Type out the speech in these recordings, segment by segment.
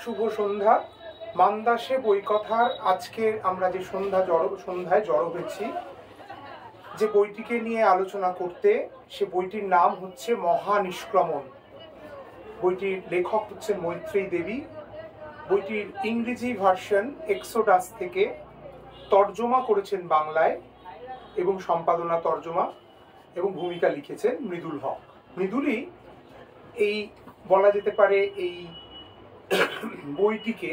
শুভ সন্ধ্যা। মান্দাসে বইকথার আজকের আমরা যে সন্ধ্যায় জড়ো হয়েছি, যে বইটিকে নিয়ে আলোচনা করতে, সে বইটির নাম হচ্ছে মহানিষ্ক্রমণ। বইটির লেখক হচ্ছেন মৈত্রেয়ী দেবী। বইটির ইংরেজি ভার্সন এক্সোডাস থেকে তর্জমা করেছেন বাংলায়, এবং সম্পাদনা তর্জমা এবং ভূমিকা লিখেছেন মৃদুল হক। মৃদুলই এই বলা যেতে পারে এই বইটিকে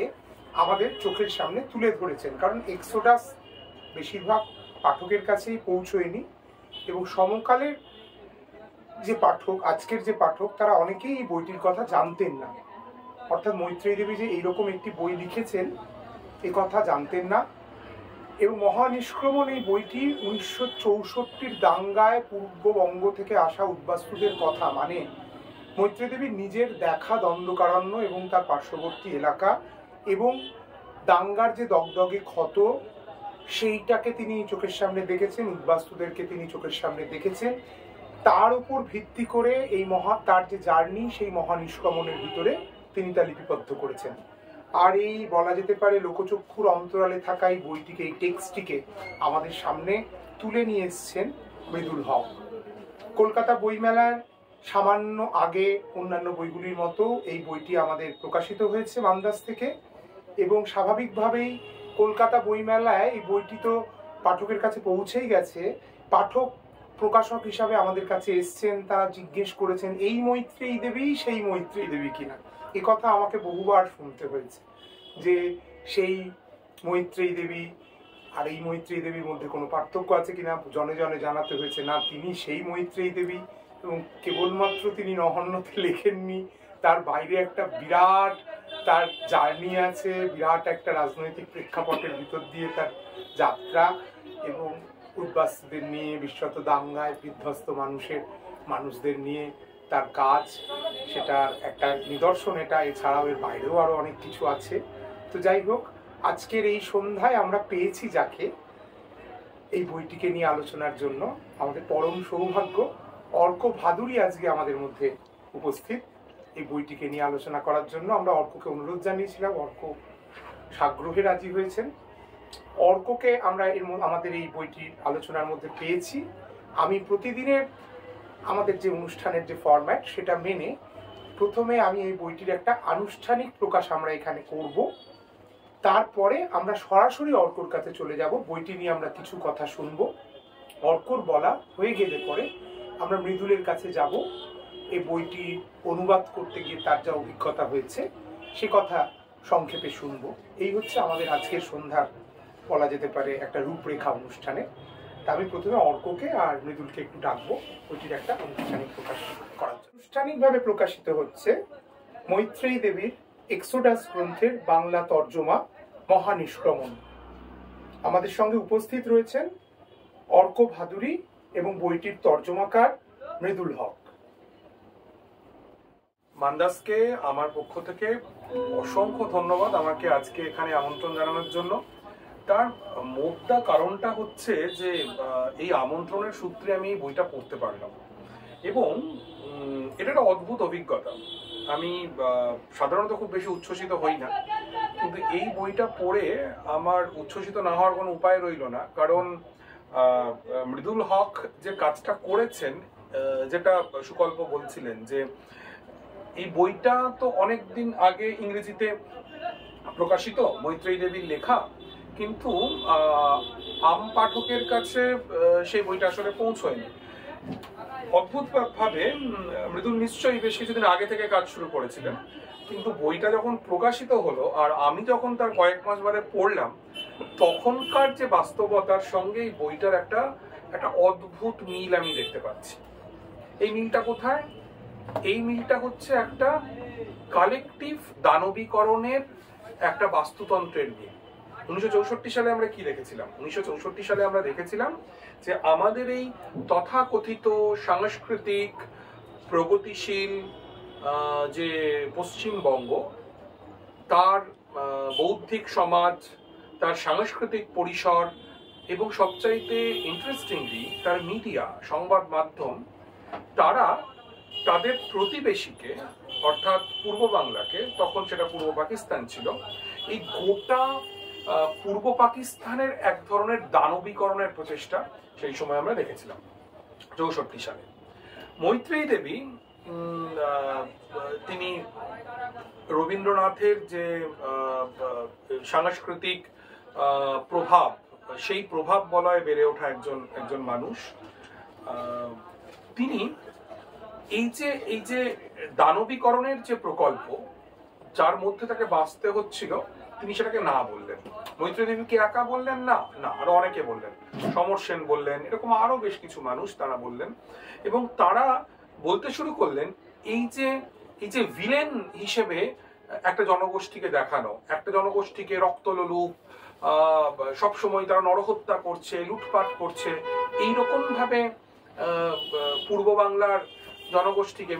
আমাদের চোখের সামনে তুলে ধরেছেন, কারণ এক্সোডাস বেশিরভাগ পাঠকের কাছেই পৌঁছয়নি, এবং সমকালের যে পাঠক, আজকের যে পাঠক, তারা অনেকেই এই বইটির কথা জানতেন না। অর্থাৎ মৈত্রেয়ী দেবী যে এইরকম একটি বই লিখেছেন এ কথা জানতেন না। এবং মহানিষ্ক্রমণ এই বইটি 1964 দাঙ্গায় পূর্ববঙ্গ থেকে আসা উদ্বাস্তুদের কথা, মানে মৈত্রেয়ী দেবীর নিজের দেখা দণ্ডকারণ্য এবং তার পার্শ্ববর্তী এলাকা এবং দাঙ্গার যে দগদগে ক্ষত, সেইটাকে তিনি চোখের সামনে দেখেছেন, উদ্বাস্তুদেরকে তিনি চোখের সামনে দেখেছেন। তার উপর ভিত্তি করে এই তার যে জার্নি, সেই মহানিষ্ক্রমণের ভিতরে তিনি তা লিপিবদ্ধ করেছেন। আর এই বলা যেতে পারে লোকচক্ষুর অন্তরালে থাকা এই বইটিকে, এই টেক্সটটিকে আমাদের সামনে তুলে নিয়ে এসছেন মৃদুল হক। কলকাতা বইমেলার সামান্য আগে অন্যান্য বইগুলির মতো এই বইটি আমাদের প্রকাশিত হয়েছে মান্দাস থেকে, এবং স্বাভাবিকভাবেই কলকাতা বইমেলায় এই বইটি তো পাঠকের কাছে পৌঁছেই গেছে। পাঠক প্রকাশক হিসাবে আমাদের কাছে এসছেন, তারা জিজ্ঞেস করেছেন এই মৈত্রেয়ী দেবী সেই মৈত্রেয়ী দেবী কিনা। এ কথা আমাকে বহুবার শুনতে হয়েছে, যে সেই মৈত্রেয়ী দেবী আর এই মৈত্রেয়ী দেবীর মধ্যে কোনো পার্থক্য আছে কিনা। জনে জনে জানাতে হয়েছে না, তিনি সেই মৈত্রেয়ী দেবী, এবং কেবলমাত্র তিনি নহন্যতে লেখেননি, তার বাইরে একটা বিরাট তার জার্নি আছে, বিরাট একটা রাজনৈতিক প্রেক্ষাপটের ভিতর দিয়ে তার যাত্রা, এবং উদ্বাস্তুদের নিয়ে, বিশ্বত দাঙ্গায় বিধ্বস্ত মানুষদের নিয়ে তার কাজ, সেটার একটা নিদর্শন এটা। এছাড়াও এর বাইরেও আরো অনেক কিছু আছে। তো যাই হোক, আজকের এই সন্ধ্যায় আমরা পেয়েছি যাকে এই বইটিকে নিয়ে আলোচনার জন্য, আমাদের পরম সৌভাগ্য অর্ক ভাদুরী আজকে আমাদের মধ্যে উপস্থিত এই বইটিকে নিয়ে আলোচনা করার জন্য। আমরা অর্ককে অনুরোধ জানিয়েছিলাম, অর্ক সাগ্রহে রাজি হয়েছেন। অর্ককে আমরা আমাদের এই বইটির আলোচনার মধ্যে পেয়েছি। আমি প্রতিদিনের আমাদের যে অনুষ্ঠানের যে ফরম্যাট, সেটা মেনে প্রথমে আমি এই বইটির একটা আনুষ্ঠানিক প্রকাশ আমরা এখানে করব, তারপরে আমরা সরাসরি অর্কর কাছে চলে যাব, বইটি নিয়ে আমরা কিছু কথা শুনবো। অর্কর বলা হয়ে গেলে পরে আমরা মৃদুলের কাছে যাব, এই বইটি অনুবাদ করতে গিয়ে তার যা অভিজ্ঞতা হয়েছে সে কথা সংক্ষেপে শুনবো। এই হচ্ছে আমাদের আজকের সন্ধ্যার বলা যেতে পারে একটা রূপরেখা অনুষ্ঠানে। তা আমি প্রথমে অর্ককে আর মৃদুলকে একটু ডাকবো বইটির একটা আনুষ্ঠানিক প্রকাশ করার জন্য। আনুষ্ঠানিকভাবে প্রকাশিত হচ্ছে মৈত্রেয়ী দেবীর এক্সোডাস গ্রন্থের বাংলা তর্জমা মহানিষ্ক্রমণ। আমাদের সঙ্গে উপস্থিত রয়েছেন অর্ক ভাদুরী এবং বইটির তর্জমাকার মৃদুল হক। মান্দাসকে আমার পক্ষ থেকে অসংখ্য ধন্যবাদ আমাকে আজকে এখানে আমন্ত্রণ জানানোর জন্য। তার মোদ্দা কারণটা হচ্ছে যে এই আমন্ত্রণের সূত্রে আমি এই বইটা পড়তে পারলাম, এবং এটা একটা অদ্ভুত অভিজ্ঞতা। আমি সাধারণত খুব বেশি উচ্ছ্বসিত হই না, কিন্তু এই বইটা পড়ে আমার উচ্ছ্বসিত না হওয়ার কোনো উপায় রইল না। কারণ মৃদুল হক যে কাজটা করেছেন, যেটা সুকল্প বলছিলেন, যে এই বইটা তো অনেকদিন আগে ইংরেজিতে প্রকাশিত, মৈত্রেয়ী দেবীর লেখা, কিন্তু আম পাঠকের কাছে সেই বইটা আসলে পৌঁছয়নি। অদ্ভুতভাবে মৃদুল নিশ্চয়ই বেশ কিছুদিন আগে থেকে কাজ শুরু করেছিলেন, কিন্তু বইটা যখন প্রকাশিত হলো আর আমি যখন তার কয়েক মাস বাদে পড়লাম, তখনকার যে বাস্তবতার সঙ্গে এই বইটার একটা অদ্ভুত মিল আমি দেখতে পাচ্ছি। এই মিলটা কোথায়? এই মিলটা হচ্ছে একটা কালেকটিভ দানবীকরণের একটা বাস্তুতন্ত্রের মিল। 1964 সালে আমরা কি দেখেছিলাম? 1964 সালে আমরা দেখেছিলাম যে আমাদের এই তথাকথিত সাংস্কৃতিক প্রগতিশীল যে পশ্চিমবঙ্গ, তার বৌদ্ধিক সমাজ, তার সাংস্কৃতিক পরিসর, এবং সবচাইতে ইন্টারেস্টিংলি তার মিডিয়া, সংবাদ মাধ্যম, তারা তাদের প্রতিবেশীকে অর্থাৎ পূর্ব বাংলাকে, তখন সেটা পূর্ব পাকিস্তান ছিল, এই গোটা পূর্ব পাকিস্তানের এক ধরনের দানবীকরণের প্রচেষ্টা সেই সময় আমরা দেখেছিলাম 64 সালে। মৈত্রেয়ী দেবী তিনি রবীন্দ্রনাথের যে সাংস্কৃতিক প্রভাব, সেই প্রভাব বলয়ে বেড়ে ওঠা একজন মানুষ। তিনি এই যে দানবীকরণের যে প্রকল্প, যার মধ্যে তাকে বাঁচতে হচ্ছিল, তিনি সেটাকে না বললেন। মৈত্রেয়ী দেবীকে একা বললেন না, আরো অনেকে বললেন, সমর সেন বললেন, এরকম আরো বেশ কিছু মানুষ তারা বললেন, এবং তারা বলতে শুরু করলেন এই যে ভিলেন হিসেবে একটা জনগোষ্ঠীকে দেখানো, একটা জনগোষ্ঠীকে রক্তলোলুপ, সবসময় তারা নরহত্যা করছে, লুটপাট করছে, এইরকম ভাবে পূর্ব বাংলার জনগোষ্ঠীকে,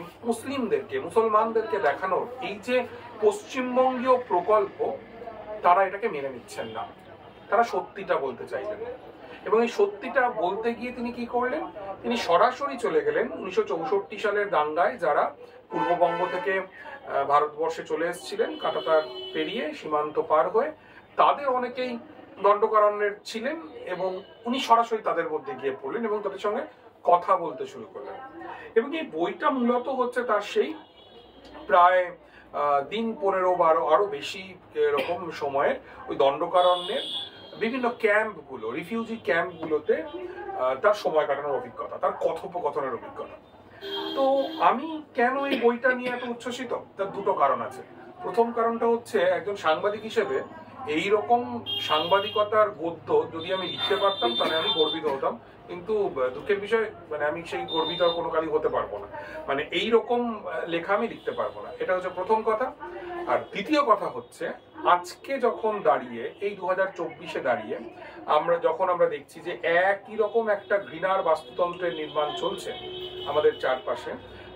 মুসলমানদেরকে দেখানোর এই যে পশ্চিমবঙ্গীয় প্রকল্প, তারা এটাকে মেনে নিচ্ছেন না। তারা সত্যিটা বলতে চাইলেন, এবং এই সত্যিটা বলতে গিয়ে তিনি কি করলেন, তিনি সরাসরি চলে গেলেন 1964 সালের দাঙ্গায় যারা পূর্ববঙ্গ থেকে ভারতবর্ষে চলে এসেছিলেন, কাঁটাতার পেরিয়ে সীমান্ত পার হয়ে, তাদের অনেকেই দণ্ডকারণ্যের ছিলেন, এবং উনি সরাসরি তাদের মধ্যে গিয়ে পড়লেন এবং তাদের সঙ্গে কথা বলতে শুরু করলেন। এবং এই বইটা মূলত হচ্ছে তার সেই প্রায় দিন 15-12 আরো বেশি এরকম সময়ের ওই দণ্ডকারণ্যের বিভিন্ন ক্যাম্পগুলো, রিফিউজি ক্যাম্পগুলোতে তার সময় কাটানোর অভিজ্ঞতা, তার কথোপকথনের অভিজ্ঞতা। তো আমি কেন এই বইটা নিয়ে এত উচ্ছ্বসিত, তার দুটো কারণ আছে। প্রথম কারণটা হচ্ছে, একজন সাংবাদিক হিসেবে এইরকম সাংবাদিকতার গদ্য যদি আমি লিখতে পারতাম তাহলে আমি গর্বিত হতাম, কিন্তু দুঃখের বিষয় আমি সেই গর্বিত আর কোনো কালই হতে পারবো না, এইরকম লেখা আমি লিখতে পারবো না। এটা হচ্ছে প্রথম কথা। আর দ্বিতীয় কথা হচ্ছে, আজকে যখন দাঁড়িয়ে এই 2024-এ দাঁড়িয়ে যখন আমরা দেখছি যে একই রকম একটা ঘৃণার বাস্তুতন্ত্রের নির্মাণ চলছে আমাদের চারপাশে,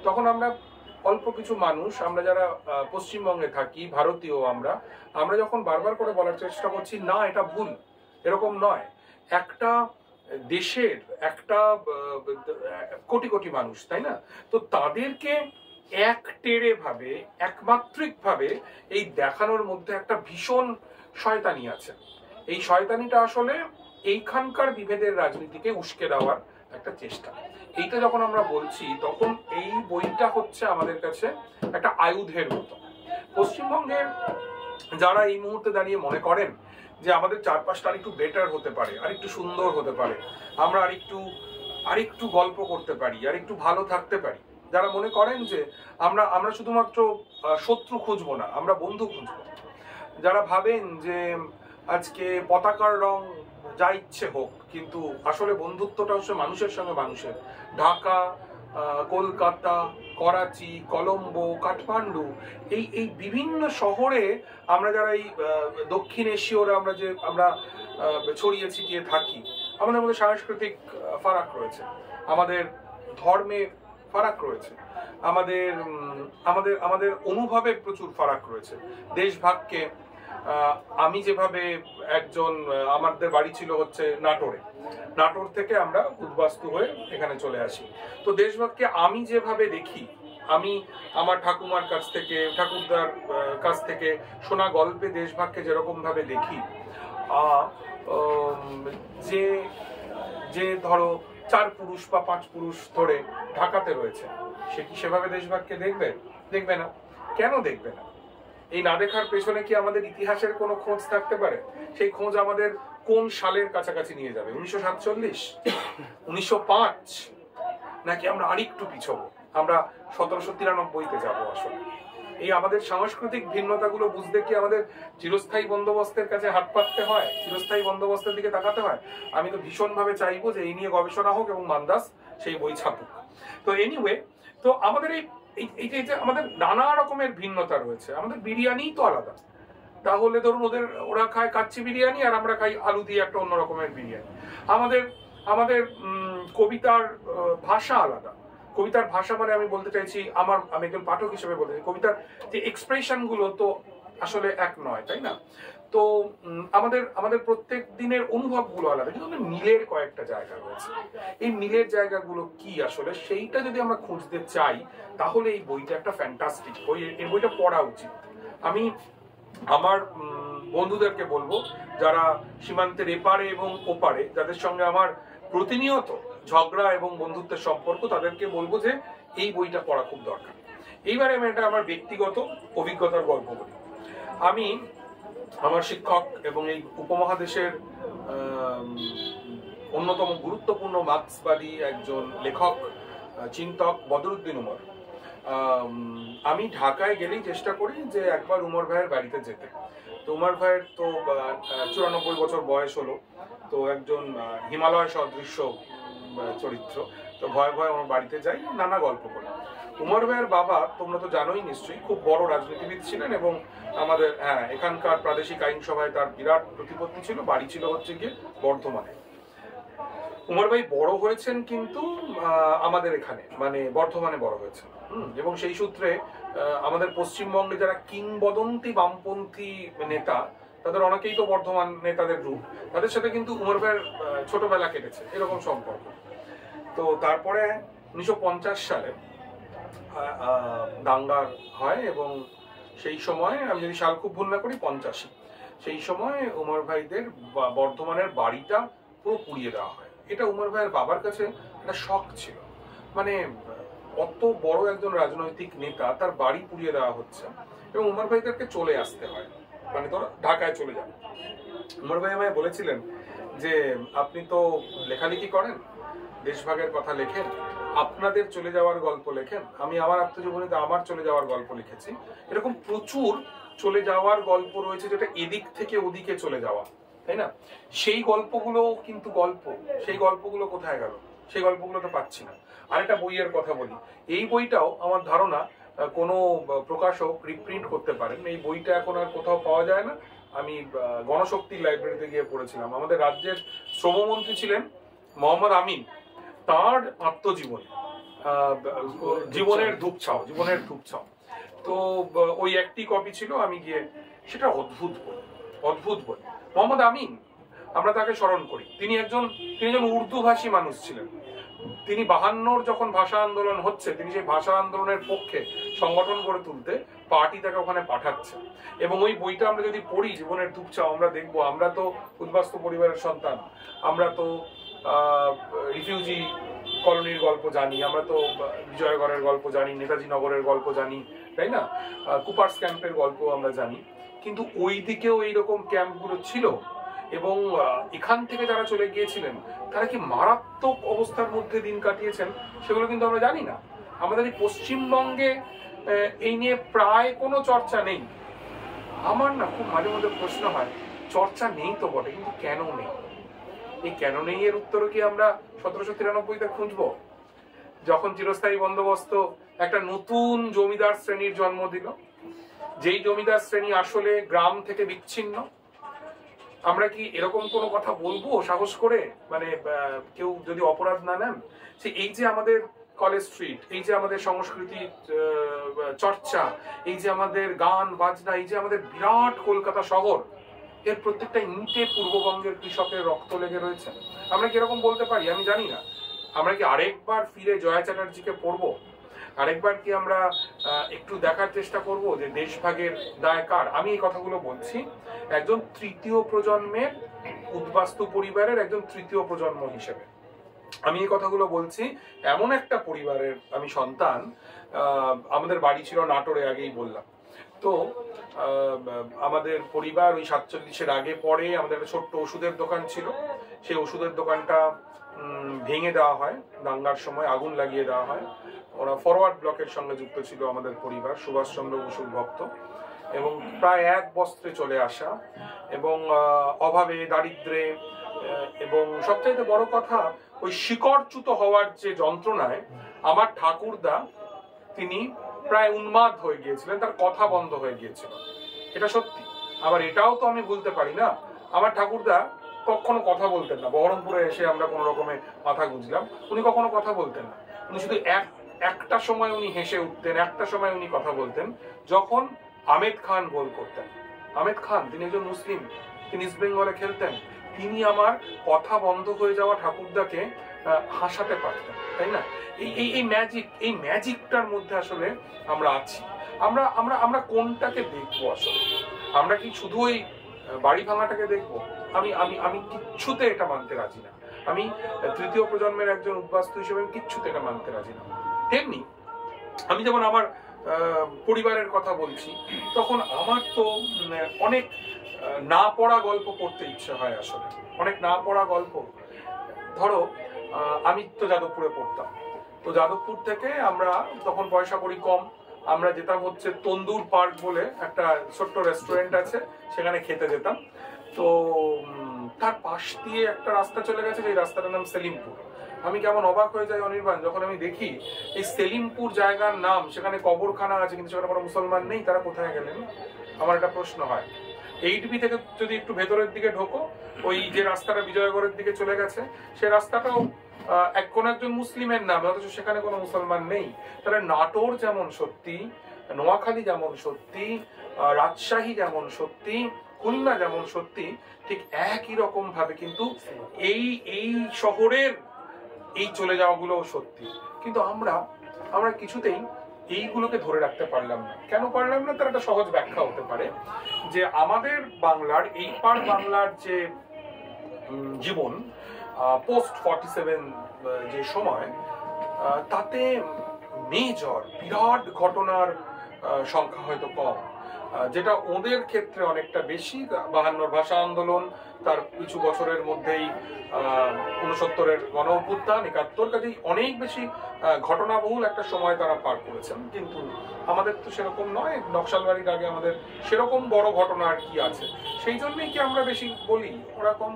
তখন আমরা অল্প কিছু মানুষ, আমরা যারা পশ্চিমবঙ্গে থাকি, ভারতীয়, আমরা যখন বারবার করে বলার চেষ্টা করছি না এটা ভুল, এরকম নয়, একটা দেশের একটা কোটি কোটি মানুষ, তাই না, তো তাদেরকে একমাত্রিক ভাবে এই দেখানোর মধ্যে একটা ভীষণ শয়তানি আছে। এই শয়তানিটা আসলে এইখানকার বিভেদের রাজনীতিকে উস্কে দেওয়ার একটা চেষ্টা। এইটা যখন আমরা বলছি, তখন এই বইটা হচ্ছে আমাদের কাছে একটা আয়ুধের মতো। পশ্চিমবঙ্গের যারা এই মুহূর্তে দাঁড়িয়ে মনে করেন যে আমাদের চারপাশটা আরেকটু বেটার হতে পারে, আরেকটু সুন্দর হতে পারে, আমরা আরেকটু গল্প করতে পারি, আরেকটু ভালো থাকতে পারি, যারা মনে করেন যে আমরা শুধুমাত্র শত্রু খুঁজবো না, আমরা বন্ধু খুঁজবো, যারা ভাবেন যে আজকে পতাকার রং যা ইচ্ছে হোক, কিন্তু আসলে বন্ধুত্বটা হচ্ছে মানুষের সঙ্গে মানুষের। ঢাকা, কলকাতা, করাচি, কলম্বো, কাঠমান্ডু, এই বিভিন্ন শহরে আমরা যারা এই দক্ষিণ এশীয়রা আমরা ছড়িয়ে ছিটিয়ে থাকি, আমাদের মধ্যে সাংস্কৃতিক ফারাক রয়েছে, আমাদের ধর্মে ফারাক রয়েছে, আমাদের অনুভবে প্রচুর ফারাক রয়েছে। দেশভাগকে আমি যেভাবে আমাদের বাড়ি ছিল হচ্ছে নাটোর থেকে আমরা উদ্বাস্তু হয়ে এখানে চলে আসি, তো দেশভাগকে আমি যেভাবে দেখি, আমি আমার ঠাকুরদার কাছ থেকে শোনা গল্পে দেশভাগকে যেরকম ভাবে দেখি, যে ধরো 4 পুরুষ বা 5 পুরুষ ধরে ঢাকাতে রয়েছে, সে কি সেভাবে দেশভাগকে দেখবে না? কেন দেখবে না? এই না দেখার পেছনে কি আমাদের ইতিহাসের কোনো খোঁজ থাকতে পারে? সেই খোঁজ আমাদের কোন সালের কাছাকাছি নিয়ে যাবে? 1947, 1905, নাকি আমরা আরেকটু পিছবো, আমরা 1793-তে যাবো? আসলে এই আমাদের সাংস্কৃতিক ভিন্নতাগুলো বুঝতে কি আমাদের চিরস্থায়ী বন্দোবস্তের কাছে হাত পাততে হয়, চিরস্থায়ী বন্দোবস্তের দিকে তাকাতে হয়? আমি তো ভীষণভাবে চাইবো যে এই নিয়ে গবেষণা হোক এবং মান্দাস সেই বই ছাপুক। তো এনিওয়ে, তো আমাদের এই যে আমাদের নানা রকমের ভিন্নতা রয়েছে, আমাদের বিরিয়ানি তো আলাদা, তাহলে ধরুন ওরা খায় কাচ্চি বিরিয়ানি আর আমরা খাই আলু দিয়ে একটা অন্য রকমের বিরিয়ানি। আমাদের কবিতার ভাষা আলাদা। কবিতার ভাষা আমি বলতে চাইছি, আমি একজন পাঠক হিসেবে বলতে চাই, কবিতার যে এক্সপ্রেশন গুলো তো আসলে এক নয়, তাই না? তো আমাদের আমাদের প্রত্যেক দিনের অনুভবগুলো আলাদা, কিন্তু মিলের কয়েকটা জায়গা রয়েছে। এই মিলের জায়গাগুলো কি আসলে সেইটা যদি আমরা খুঁজতে চাই, তাহলে এই বইটা একটা ফ্যান্টাস্টিক বই, এই বইটা পড়া উচিত। আমি আমার বন্ধুদেরকে বলবো, যারা সীমান্তের এপারে এবং ওপারে, যাদের সঙ্গে আমার প্রতিনিয়ত ঝগড়া এবং বন্ধুত্বের সম্পর্ক, তাদেরকে বলবো যে এই বইটা পড়া খুব দরকার। এইবারে আমি এটা আমার ব্যক্তিগত অভিজ্ঞতার গল্প বলি। আমি আমার শিক্ষক এবং এই উপমহাদেশের অন্যতম গুরুত্বপূর্ণ মার্ক্সবাদী একজন লেখক, চিন্তক বদরুদ্দিন উমর, আমি ঢাকায় গেলেই চেষ্টা করি যে একবার উমর ভাইয়ের বাড়িতে যেতে। তো উমর ভাইয়ের তো 94 বছর বয়স হলো, তো একজন হিমালয় সদৃশ্য চরিত্র, তো ভয়ে ভয়ে আমার বাড়িতে যাই, নানা গল্প করি। উমর ভাইয়ের বাবা তোমরা তো জানোই নিশ্চয়ই, খুব বড় রাজনীতিবিদ ছিলেন এবং আমাদের এখানকার প্রাদেশিক আইনসভায় তার বিরাট প্রতিপত্তি ছিল। বাড়ি ছিল হচ্ছে গিয়ে বর্ধমানে। উমর ভাই বড় হয়েছেন কিন্তু আমাদের এখানে, মানে বর্ধমানে বড় হয়েছেন। এবং সেই সূত্রে আমাদের পশ্চিমবঙ্গে যারা কিংবদন্তি বামপন্থী নেতা, তাদের অনেকেই তো বর্ধমান নেতাদের রূপ, তাদের সাথে কিন্তু উমর ভাইয়ের ছোটবেলা কেটেছে, এরকম সম্পর্ক। তো তারপরে 1950 সালে দাঙ্গার হয় এবং সেই সময়, আমি যদি সাল খুব ভুল না করি, 85, সেই সময় উমর ভাইদের বর্ধমানের বাড়িটা পুরো পুড়িয়ে দেওয়া হয়। এটা উমর ভাইয়ের বাবার কাছে একটা শখ ছিল, মানে অত বড় একজন রাজনৈতিক নেতা, তার বাড়ি পুড়িয়ে দেওয়া হচ্ছে এবং উমর ভাইদেরকে চলে আসতে হয়, মানে তোরা ঢাকায় চলে যান। উমর ভাই আমায় বলেছিলেন যে আপনি তো লেখালেখি করেন, দেশভাগের কথা লেখেন, আপনাদের চলে যাওয়ার গল্প লেখেন। আমি আমার আত্মজীবনীতে আমার চলে যাওয়ার গল্প লিখেছি। এরকম প্রচুর চলে যাওয়ার গল্প রয়েছে, যেটা এদিক থেকে ওদিকে চলে যাওয়া, তাই না? সেই গল্পগুলো কিন্তু গল্প, সেই গল্পগুলো কোথায় গেল? সেই গল্পগুলো তো পাচ্ছি না। আরেকটা বইয়ের কথা বলি, এই বইটাও আমার ধারণা কোনো প্রকাশক রিপ্রিন্ট করতে পারেন। এই বইটা এখন আর কোথাও পাওয়া যায় না। আমি গণশক্তির লাইব্রেরিতে গিয়ে পড়েছিলাম। আমাদের রাজ্যের শ্রমমন্ত্রী ছিলেন মোহাম্মদ আমিন, তার আত্মজীবনী, জীবনের ধূপছাও। তো ওই একটি কপি ছিল, আমি গিয়ে, সেটা অদ্ভুত বই, অদ্ভুত বই। মোহাম্মদ আমিন, আমরা তাকে স্মরণ করি, তিনি একজন উর্দু ভাষী মানুষ ছিলেন। তিনি 52 যখন ভাষা আন্দোলন হচ্ছে, তিনি সেই ভাষা আন্দোলনের পক্ষে সংগঠন গড়ে তুলতে পার্টি তাকে ওখানে পাঠাচ্ছে। এবং ওই বইটা আমরা যদি পড়ি, জীবনের ধূপছাও, আমরা দেখবো আমরা তো উদ্বাস্তু পরিবারের সন্তান, আমরা তো রিফিউজি কলোনির গল্প জানি, আমরা তো বিজয়গড়ের গল্প জানি, নেতাজি নগরের গল্প জানি, তাই না? কুপার্স ক্যাম্পের গল্প আমরা জানি, কিন্তু ওই দিকেও এইরকম ক্যাম্পগুলো ছিল। এবং এখান থেকে যারা চলে গিয়েছিলেন, তারা কি মারাত্মক অবস্থার মধ্যে দিন কাটিয়েছেন, সেগুলো কিন্তু আমরা জানি না। আমাদের এই পশ্চিমবঙ্গে এই নিয়ে প্রায় কোনো চর্চা নেই। আমার না খুব মাঝে মধ্যে প্রশ্ন হয়, চর্চা নেই তো বটে, কিন্তু কেন নেই? এই কেন নেই এর উত্তরও কি আমরা 1793-তে খুঁজবো, যখন চিরস্থায়ী বন্দোবস্ত একটা নতুন জমিদার শ্রেণীর জন্ম দিল, যেই জমিদার শ্রেণী আসলে গ্রাম থেকে বিচ্ছিন্ন? আমরা কি এরকম কোনো কথা বলবো সাহস করে, মানে কেউ যদি অপরাধ না নেন? এই যে আমাদের কলেজ স্ট্রিট, এই যে আমাদের সংস্কৃতি চর্চা, এই যে আমাদের গান বাজনা, এই যে আমাদের বিরাট কলকাতা শহর, এর প্রত্যেকটা ইঁটে পূর্ববঙ্গের কৃষকের রক্ত লেগে রয়েছে। আমরা কি এরকম বলতে পারি? আমি জানি না। আমরা কি আরেকবার ফিরে জয়া চ্যাটার্জিকে পড়বো? আরেকবার কি আমরা একটু দেখার চেষ্টা করব যে দেশভাগের দায় কার? আমি এই কথাগুলো বলছি একজন তৃতীয় প্রজন্মের উদ্বাস্তু পরিবারের একজন তৃতীয় প্রজন্ম হিসেবে। আমি এই কথাগুলো বলছি এমন একটা পরিবারের আমি সন্তান। আমাদের বাড়ি ছিল নাটোরে, আগেই বললাম। তো আমাদের পরিবার ওই 47-এর আগে পরে আমাদের একটা ছোট্ট ওষুধের দোকান ছিল। সেই ওষুধের দোকানটা ভেঙে দেওয়া হয়, দাঙ্গার সময় আগুন লাগিয়ে দেওয়া হয়। ওরা ফরওয়ার্ড ব্লকের সঙ্গে যুক্ত ছিল আমাদের পরিবার, সুভাষচন্দ্র বসুর ভক্ত, এবং প্রায় এক বস্ত্রে চলে আসা, এবং অভাবে, দারিদ্রে, এবং সবচাইতে বড় কথা ওই শিকড়চ্যুত হওয়ার যে যন্ত্রণায় আমার ঠাকুরদা, তিনি প্রায় উন্মাদ হয়ে গিয়েছিলেন, তার কথা বন্ধ হয়ে গিয়েছিল। এটা সত্যি। আবার এটাও তো আমি ভুলতে পারি না, আমার ঠাকুরদা কখনো কথা বলতেন না। বহরমপুরে এসে আমরা কোনো রকমে মাথা গুঁজলাম, উনি কখনো কথা বলতেন না। উনি শুধু একটা সময় উনি হেসে উঠতেন, একটা সময় উনি কথা বলতেন, যখন আমেদ খান গোল করতেন। আহমেদ খান, তিনি একজন মুসলিম, তিনি ইস্ট বেঙ্গলে খেলতেন, তিনি আমার কথা বন্ধ হয়ে যাওয়া ঠাকুরদাকে হাসাতে পারতেন, তাই না? এই ম্যাজিকটার মধ্যে আসলে আমরা আছি। আমরা আমরা আমরা কোনটাকে দেখবো আসলে? আমরা কি শুধু ওই বাড়ি ভাঙাটাকে দেখবো? আমি আমি আমি কিচ্ছুতে এটা মানতে রাজি না। আমি তৃতীয় প্রজন্মের একজন উদ্বাস্তু হিসেবে আমি কিচ্ছুতে এটা মানতে রাজি না। তেমনি আমি যেমন আমার পরিবারের কথা বলছি, তখন আমার তো অনেক না পড়া গল্প পড়তে ইচ্ছে হয় আসলে, অনেক না পড়া গল্প। ধরো আমি তো যাদবপুরে পড়তাম, তো যাদবপুর থেকে আমরা তখন পয়সা করি কম, আমরা যেতাম হচ্ছে তন্দুর পার্ক বলে একটা ছোট্ট রেস্টুরেন্ট আছে, সেখানে খেতে যেতাম। তো তার পাশ দিয়ে একটা রাস্তা চলে গেছে, যে রাস্তাটার নাম সেলিমপুর। আমি কেমন অবাক হয়ে যাই অনির্বাণ যখন আমি দেখি এই সেলিমপুর জায়গার নাম, সেখানে কবরখানা আছে কিন্তু সেখানে কোনো মুসলমান নেই, তারা কোথায় গেলেন? আমার একটা প্রশ্ন হয়। 8B থেকে যদি একটু ভেতরের দিকে ঢোকো, ওই যে রাস্তাটা বিজয়গড়ের দিকে চলে গেছে, সে রাস্তাটাও কোন একজন মুসলিমের নামে, অথচ সেখানে কোনো মুসলমান নেই। তাহলে নাটোর যেমন সত্যি, নোয়াখালী যেমন সত্যি, রাজশাহী যেমন সত্যি, খুলনা যেমন সত্যি, ঠিক একই রকম ভাবে কিন্তু এই শহরের এই চলে যাওয়াগুলো সত্যি। কিন্তু আমরা কিছুতেই এইগুলোকে ধরে রাখতে পারলাম না। কেন পারলাম না? তার একটা সহজ ব্যাখ্যা হতে পারে যে আমাদের বাংলার, এই পার বাংলার যে জীবন পোস্ট 47 যে সময়, তাতে মেজর বিরাট ঘটনার সংখ্যা হয়তো কম, যেটা ওদের ক্ষেত্রে অনেকটা বেশি। 52 ভাষা আন্দোলন, তার কিছু বছরের মধ্যেই 69-এর গণ অভ্যুত্থান, 71, কাজেই অনেক বেশি ঘটনাবহুল একটা সময় তারা পার করেছেন। কিন্তু আমাদের তো সেরকম নয়, নকশালবাড়ির আগে আমাদের সেরকম বড় ঘটনা আর কি আছে, সেই জন্যই কি আমরা বেশি বলি? ওরা কম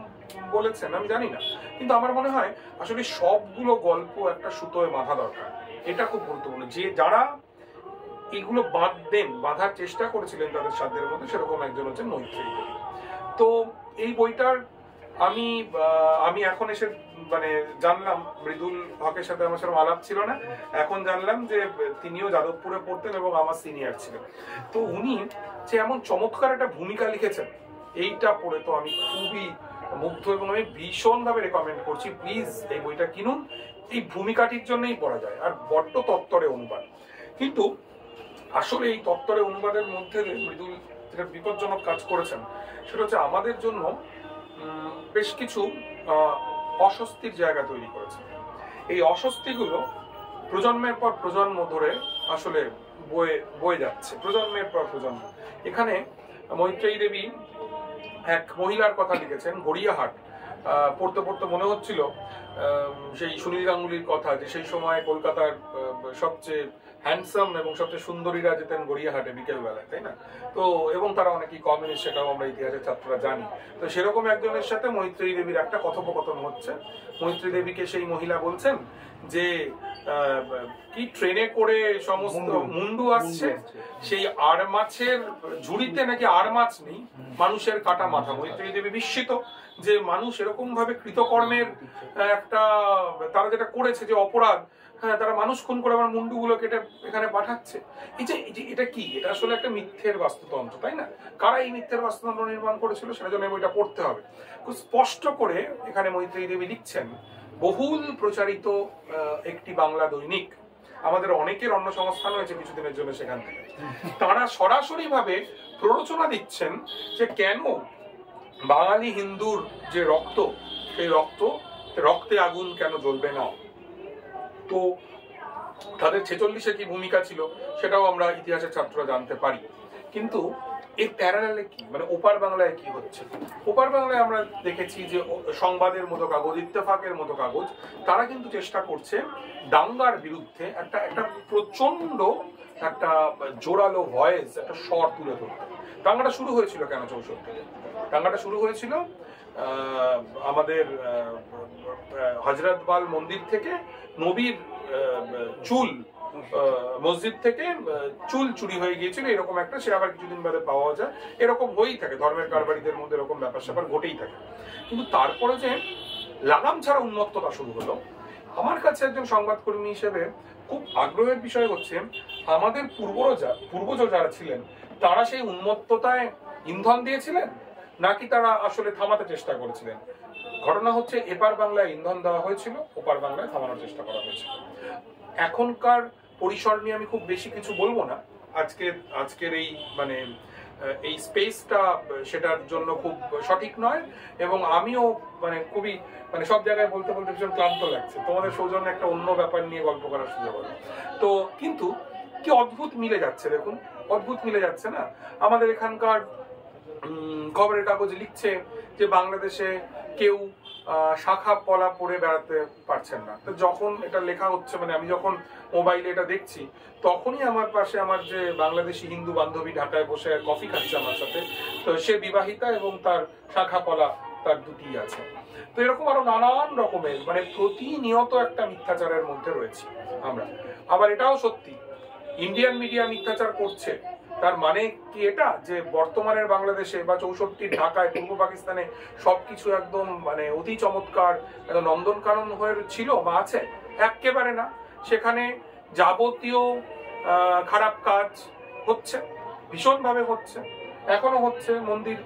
বলেছেন আমি জানি না, কিন্তু আমার মনে হয় আসলে সবগুলো গল্প একটা সুতোয় বাঁধা দরকার। এটা খুব গুরুত্বপূর্ণ, যে যারা এগুলো বাঁধার চেষ্টা করেছিলেন তাদের সাধ্যের মধ্যে, সেরকম একজন হচ্ছেন মৈত্রেয়ী দেবী। তো এই বইটার আমি এখন এসে মানে জানলাম, মৃদুল হকের সাথে আমার সেরকম আলাপ ছিল না, এখন জানলাম যে তিনিও যাদবপুরে পড়তেন এবং আমার সিনিয়র ছিলেন। তো উনি যে এমন চমৎকার একটা ভূমিকা লিখেছেন, এইটা পড়ে তো আমি খুবই মুগ্ধ, এবং আমি ভীষণভাবে রেকমেন্ড করছি, প্লিজ এই বইটা কিনুন। এই ভূমিকাটির জন্যই পড়া যায়, আর বড্ড তত্ত্বরে অনুবাদ। কিন্তু আসলে এই তত্ত্বরে অনুবাদের মধ্যে মৃদুল যেটা বিপজ্জনক কাজ করেছেন, সেটা হচ্ছে আমাদের জন্য বেশ কিছু অস্বস্তির জায়গা তৈরি করেছে। এই অস্বস্তিগুলো প্রজন্মের পর প্রজন্ম ধরে আসলে বয়ে যাচ্ছে, প্রজন্মের পর প্রজন্ম। এখানে মৈত্রেয়ী দেবী এক মহিলার কথা লিখেছেন, গড়িয়াহাট। পড়তে পড়তে মনে হচ্ছিল সেই সুনীল গাঙ্গুলির কথা, যে সেই সময় কলকাতার সবচেয়ে হ্যান্ডসাম এবং সবচেয়ে সুন্দরীরা যেতেন গড়িয়াহাটে বিকেল বেলায়, তাই না? তো এবং তারা অনেকেই কমিউনিস্ট, সেটাও আমরা ইতিহাসের ছাত্ররা জানি। তো সেরকম একজনের সাথে মৈত্রেয়ী দেবীর একটা কথোপকথন হচ্ছে। মৈত্রেয়ী দেবীকে সেই মহিলা বলছেন যে কি ট্রেনে করে সমস্ত মুন্ডু আসছে, সেই আর মাছের ঝুড়িতে নাকি আর মাছ নেই, মানুষের কাটা মাথা। মৈত্রেয়ী দেবী বিস্মিত যে মানুষ এরকম ভাবে কৃতকর্মের একটা, তারা যেটা করেছে যে অপরাধ, হ্যাঁ, তারা মানুষ খুন করে আমার মুন্ডুগুলো কেটে এখানে পাঠাচ্ছে। এটা কি? এটা আসলে একটা মিথ্যের বাস্তুতন্ত্র, তাই না? কারা এই মিথ্যের বাস্তুতন্ত্র নির্মাণ করেছিল, সেটা জন্য বইটা পড়তে হবে। খুব স্পষ্ট করে এখানে মৈত্রেয়ী দেবী লিখছেন, বহুল প্রচারিত একটি বাংলা দৈনিক, আমাদের অনেকের অন্ন সংস্থান হয়েছে কিছুদিনের জন্য সেখান থেকে, তারা সরাসরি ভাবে প্ররোচনা দিচ্ছেন যে কেন বাঙালি হিন্দুর যে রক্ত, সেই রক্তে আগুন কেন জ্বলবে না। তো তাদের 46-এ কি ভূমিকা ছিল সেটাও আমরা ইতিহাসের ছাত্ররা জানতে পারি। কিন্তু এর প্যারালালে কি, মানে ওপার বাংলায় কি হচ্ছে? ওপার বাংলায় আমরা দেখেছি যে সংবাদের মতো কাগজ, ইত্তেফাকের মতো কাগজ, তারা কিন্তু চেষ্টা করছে দাঙ্গার বিরুদ্ধে একটা প্রচন্ড একটা জোরালো ভয়েস, একটা স্বর তুলে ধরতে। দাঙ্গাটা শুরু হয়েছিল কেন 64-তে? দাঙ্গাটা শুরু হয়েছিল আমাদের হযরতবাল মন্দির থেকে নবীর চুল, মসজিদ থেকে চুল চুরি হয়ে গিয়েছিল, এরকম একটা, সে আবার কিছুদিন বাদে পাওয়া যায়, এরকম হয়েই থাকে, ধর্মের কারবারিদের মধ্যে এরকম ব্যাপার স্যাপার ঘটেই থাকে। কিন্তু তারপরে যে লাগাম ছাড়া উন্মত্ততা শুরু হলো, আমার কাছে একজন সংবাদকর্মী হিসেবে খুব আগ্রহের বিষয় হচ্ছে আমাদের পূর্বজ যারা ছিলেন তারা সেই উন্মত্ততায় ইন্ধন দিয়েছিলেন নাকি তারা আসলে থামাতে চেষ্টা করেছিলেন? ঘটনা হচ্ছে এপার বাংলায় ইন্ধন দেওয়া হয়েছিল, ওপার বাংলায় থামানোর চেষ্টা করা হয়েছিল। এখনকার পরিসর নিয়ে আমি খুব বেশি কিছু বলবো না, আজকের এই মানে এই স্পেসটা সেটার জন্য খুব সঠিক নয়, এবং আমিও মানে খুবই মানে সব জায়গায় বলতে বলতে ভীষণ ক্লান্ত লাগছে। তোমাদের সৌজন্যে একটা অন্য ব্যাপার নিয়ে গল্প করার সুযোগ হলো। তো কিন্তু কি অদ্ভুত মিলে যাচ্ছে, দেখুন অদ্ভুত মিলে যাচ্ছে না? আমাদের এখানকার খবরের কাগজ লিখছে যে বাংলাদেশে কেউ শাখা পলা পরে বেড়াতে পারছেন না। তো যখন এটা লেখা হচ্ছে, মানে আমি যখন মোবাইলে এটা দেখছি, তখনই আমার পাশে আমার যে বাংলাদেশি হিন্দু বান্ধবী ঢাকায় বসে কফি খাচ্ছে আমার সাথে, তো সে বিবাহিতা এবং তার শাখা পলা তার দুটি আছে। তো এরকম আরো নানান রকমের মানে প্রতিনিয়ত একটা মিথ্যাচারের মধ্যে রয়েছে আমরা। আবার এটাও সত্যি, ইন্ডিয়ান মিডিয়া মিথ্যাচার করছে, তার মানে কি এটা যে বর্তমানের বাংলাদেশে বা 64 ঢাকায় পূর্ব পাকিস্তানে সবকিছু একদম মানে অতি চমৎকার নন্দনকানন হয়ে ছিল বা আছে? একেবারে না। সেখানে যাবতীয় খারাপ কাজ হচ্ছে, ভীষণভাবে হচ্ছে, এখনো হচ্ছে। মন্দির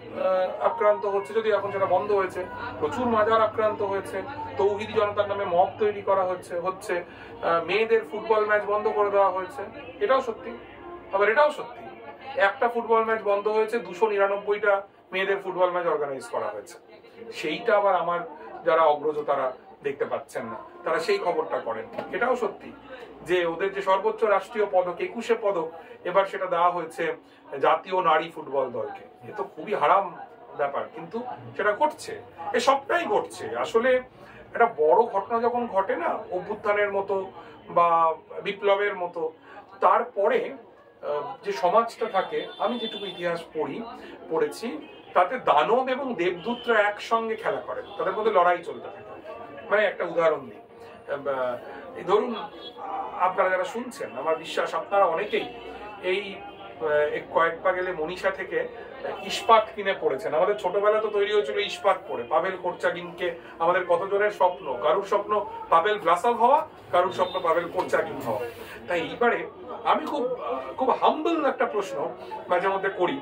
আক্রান্ত হচ্ছে, যদি এখন সেটা বন্ধ হয়েছে। প্রচুর মাজার আক্রান্ত হয়েছে, তৌহিদি জনতার নামে মব তৈরি করা হচ্ছে। মেয়েদের ফুটবল ম্যাচ বন্ধ করে দেওয়া হয়েছে, এটাও সত্যি। আবার এটাও সত্যি, একটা ফুটবল ম্যাচ বন্ধ হয়েছে, 299টা মেয়েদের ফুটবল ম্যাচ অর্গানাইজ করা হয়েছে। সেইটা আবার আমার যারা অগ্রজ তারা দেখতে পাচ্ছেন না, তারা সেই খবরটা করেন। এটাও সত্যি যে ওদের যে সর্বোচ্চ রাষ্ট্রীয় পদক 21 পদক, এবার সেটা দেওয়া হয়েছে জাতীয় নারী ফুটবল দলকে। এ তো খুবই হারাম ব্যাপার, কিন্তু সেটা ঘটছে। এ সবটাই ঘটছে। আসলে একটা বড় ঘটনা যখন ঘটে না, অভ্যুত্থানের মতো বা বিপ্লবের মতো, তারপরে যে সমাজটা থাকে, আমি যেটুকু ইতিহাস পড়েছি, তাতে দানব এবং দেবদূতরা একসঙ্গে খেলা করে, তাদের মধ্যে লড়াই চলতে থাকে। মানে একটা উদাহরণ দিই, ধরুন আপনারা যারা শুনছেন, আমার বিশ্বাস আপনারা অনেকেই এই কয়েক পা গেলে মনীষা থেকে ইস্পাত কিনে পড়েছেন। আমাদের ছোটবেলা তো তৈরি হয়েছিল ইস্পাত পড়ে। পাভেল কোরচাগিনকে আমাদের কতজনের স্বপ্ন, কারুর স্বপ্ন পাভেল ভ্লাসাভ হওয়া, কারুর স্বপ্ন পাভেল কোরচাগিন হওয়া। তাই এইবারে আমি খুব হাম্বল একটা প্রশ্ন মাঝে মধ্যে করি,